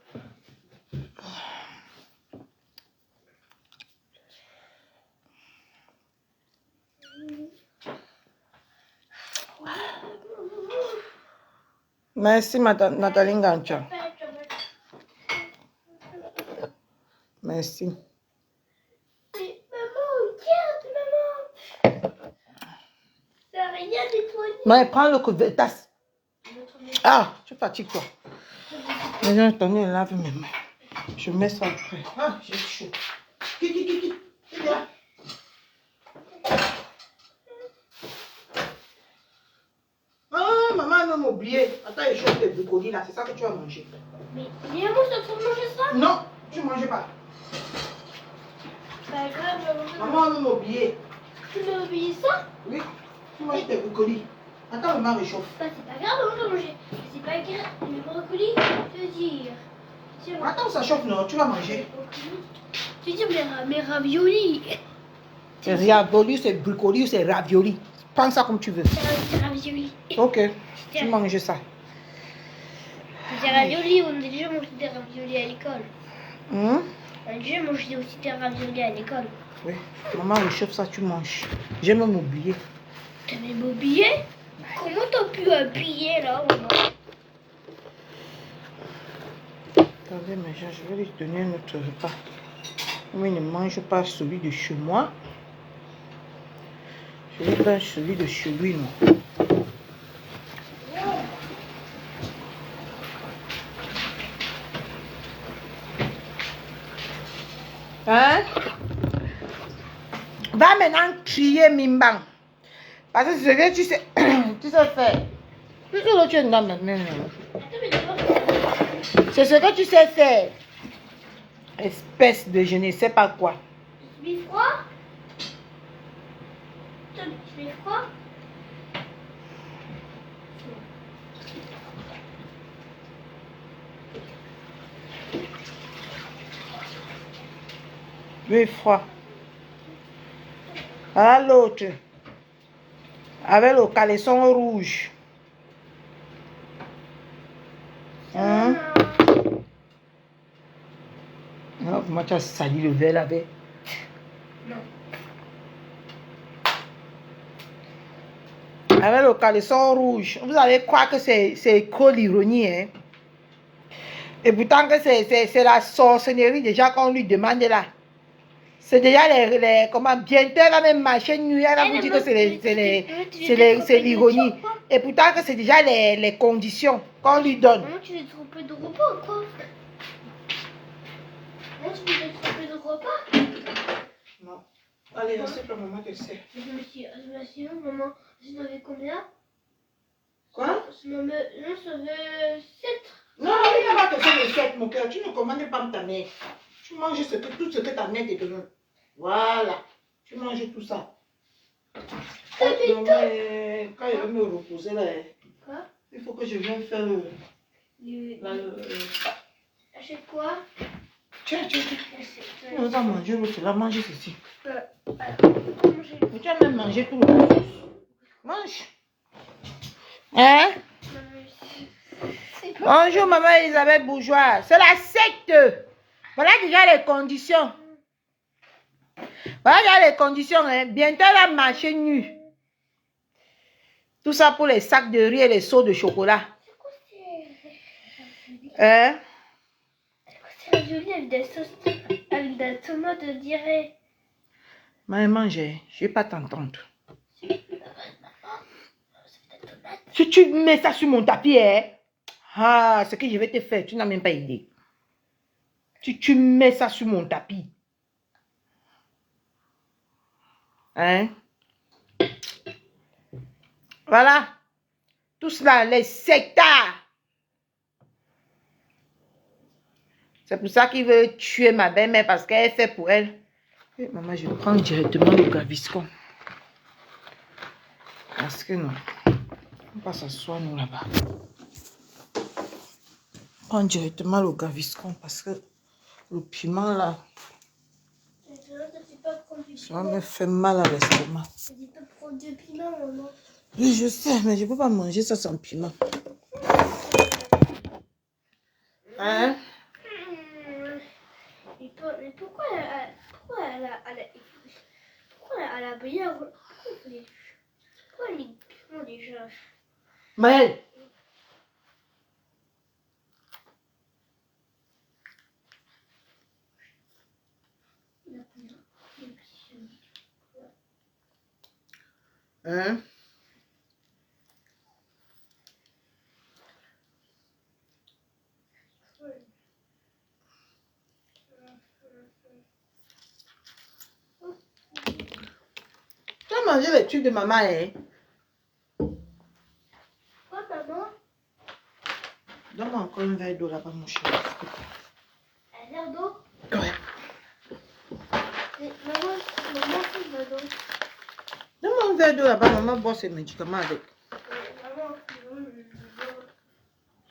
Merci, Nathalie Ngancha. Merci. Maman, regarde, maman. Ça a rien nettoyé. Mais prends le couvercle. Tasse. Ah, tu fatigues toi. Maintenant, je t'en ai lavé mes mains. Je mets ça après. Ah, j'ai chaud. Qui. Ah, maman ne m'oublier. Attends, je chauffe les brocolis là. C'est ça que tu vas manger. Mais maman, je dois manger ça? Non, Tu ne manges pas. Pas grave, Maman veut m'oublier. Tu m'as oublié ça? Oui. Tu manges tes brocolis. Attends, maman réchauffe. Bah, c'est pas grave, on va manger. C'est pas grave. Le brocoli, je veux dire. Tiens, Attends, ça chauffe, non? Tu vas manger. tu dis mes raviolis. C'est ravioli, c'est brocoli ou c'est ravioli. Prends ça comme tu veux. C'est raviolis. Ok. Tu manges ça. C'est raviolis, on a déjà mangé des raviolis à l'école. Hum? On a déjà mangé aussi des raviolis à l'école. Oui. Maman réchauffe ça, tu manges. J'ai même oublié. T'as même oublié? Comment t'as pu oublier là, maman? Attendez, mais je vais lui donner un autre repas. Mais il ne mange pas celui de chez moi. Je vais faire celui de chez lui, non. Hein? Va maintenant crier Mimbang. Parce que c'est ce que tu sais, tu sais faire. Tu sais que tu es dans ma main. C'est ce que tu sais faire. Espèce de je ne sais pas quoi. Tu mets froid? Tu mets froid? Oui, froid. À l'autre. Avec le caleçon rouge. Hein? Non, comment tu as sali le verre là-bas? Non. Avec le caleçon rouge. Vous allez croire que c'est trop l'ironie, hein? Et pourtant que c'est la sorcellerie déjà qu'on lui demande là. C'est déjà comment bientôt elle va même marcher nuit, elle va vous dire que c'est l'ironie. Et pourtant que c'est déjà les conditions qu'on lui donne. Maman, tu t'es trompé de repas ou quoi? Maman, tu t'es trompé de repas? Non. Allez, assieds-toi, maman, te sert. Sinon, maman, j'en avais combien? Quoi? Non, ça fait 7. Non, il n'y a pas de faire les 7, mon cœur. Tu ne commandes pas ta mère. Tu manges tout ce que ta mère te donne. Voilà. Tu manges tout ça. Quand je vais me reposer là, Quoi? il faut que je vienne faire Achète quoi? Tiens. On va manger l'autre. Tu vas manger ceci. Manger. Mais tu as même mangé tout le reste. Mange. Hein? Bonjour, maman Elisabeth Bourgeois. C'est la secte. Voilà déjà les conditions. Voilà déjà les conditions. Hein. Bientôt, elle va marcher nue. Tout ça pour les sacs de riz et les seaux de chocolat. Hein? C'est ravioli avec des sauces, avec des tomates, je dirais. Maman, je ne vais pas t'entendre. Si tu mets ça sur mon tapis, hein? Ah, ce que je vais te faire, tu n'as même pas idée. Si tu mets ça sur mon tapis. Hein? Voilà. Tout cela, les sectards. C'est pour ça qu'il veut tuer ma belle-mère parce qu'elle fait pour elle. Et maman, je prends directement le Gaviscon. Parce que non. On va s'asseoir nous là-bas. Prends directement le Gaviscon parce que le piment là, ça me fait mal à l'estomac. Ça dit pas prendre du piment, maman. Oui, je sais, mais je ne peux pas manger ça sans piment. Hein? Mais pourquoi elle a bien... Pourquoi elle a mis du piment déjà? Maëlle! Hein? Tu as mangé les trucs de maman, hein? Quoi, maman? Donne-moi encore un verre d'eau là-bas, mon chéri. Un verre d'eau? Maman, c'est pas donc. Donne-moi un verre d'eau là-bas, maman boit ses médicaments avec. Maman,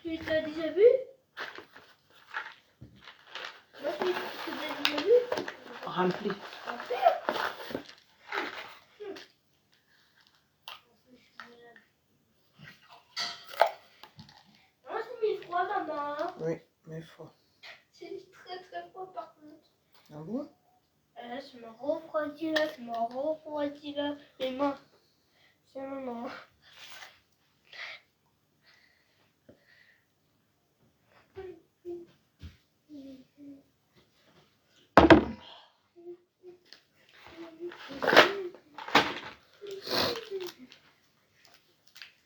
tu l'as déjà vu? Moi, tu l'as déjà vu? Rempli. Moi, c'est mis froid, maman. Oui, mais fort. C'est très très froid par contre. Ah bon? Ça me refroidit là, ça me refroidit là. Mais moi, c'est maman.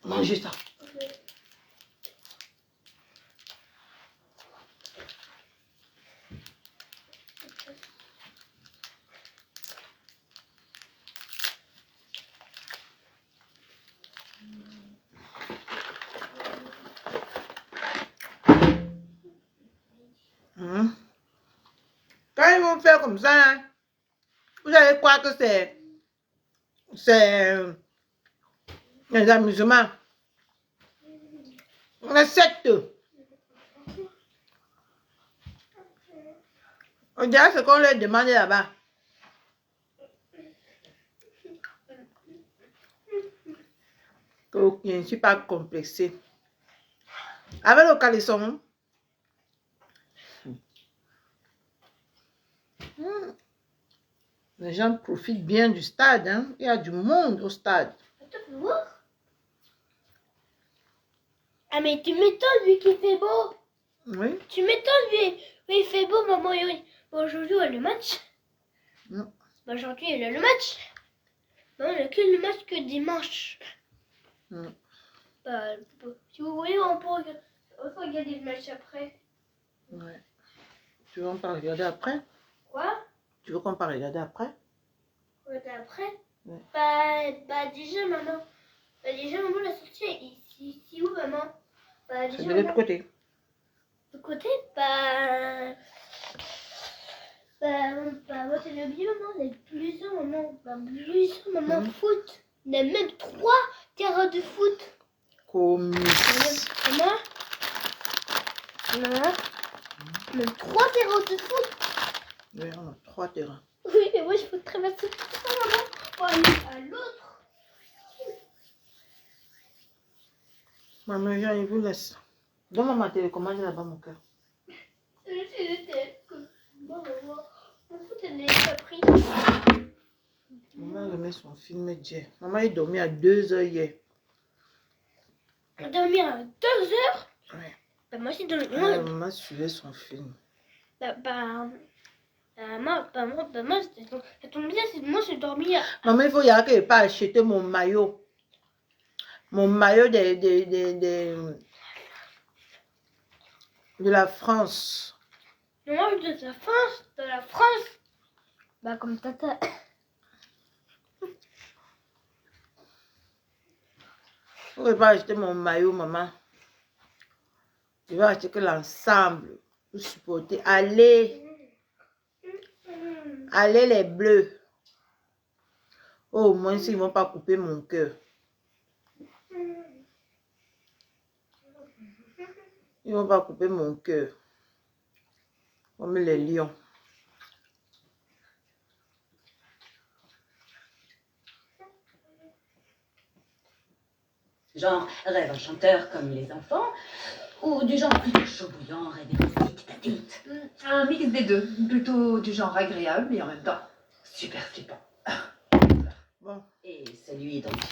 Mangez ça. Quand ils vont faire comme ça, hein, vous allez croire que c'est les amusements. On est secte. On dirait ce qu'on leur demande là-bas. Ok, je ne suis pas complexée. Avec le caleçon. Les gens profitent bien du stade. Hein. Il y a du monde au stade. Attends, tu peux voir? Ah, mais tu m'étonnes vu qu'il fait beau. Oui. Tu m'étonnes vu il fait beau, maman. Et oui. Bon, aujourd'hui, on a le match. Non. Bon, aujourd'hui, il y a le match. Non, on n'a que le match que dimanche. Non. Bah, si vous voulez, on peut regarder le match après. Ouais. Tu veux qu'on parle regarder après? Quoi? Tu veux qu'on parle regarder après? Regarder après? Ouais. Bah, déjà, maman. Bah, déjà, maman, la sortie est ici où, maman? Bah, C'est déjà, de l'autre maman. côté. De côté, bah, moi, c'est le bien, maman. Il y a plusieurs, maman. Bah, plusieurs, maman, foot. Il y a même 3 terrains de foot. Comme. Maman? Maman? Même 3 terrains de foot. Oui, on a 3 terrains. Oui, mais moi, je peux traverser tout ça, maman, pour aller à l'autre. Maman, il vous laisse. Donne-moi ma télécommande là-bas, mon cœur. Bon, maman, mon foot, elle n'est pas pris. Maman remet son film hier. Maman est dormie à 2h hier. Dormir à 2 heures? Ouais. Bah, moi, c'est dans le Maman suivait son film. moi, ça tombe bien, moi, j'ai dormi à... Maman, il faut y aller que je pas acheter mon maillot. Mon maillot de la France. Moi, de la France. Bah, comme tata. Il faut pas acheter mon maillot, maman. Je vais acheter que l'ensemble pour supporter. Allez les bleus. Oh, au moins s'ils ne vont pas couper mon cœur. Ils ne vont pas couper mon cœur. Comme les lions. Genre rêve enchanteur comme les enfants, ou du genre plutôt chaud bouillant, rêve érotique d'adulte. Un mix des deux, plutôt du genre agréable et en même temps super flippant. Bon. Et celui dont tu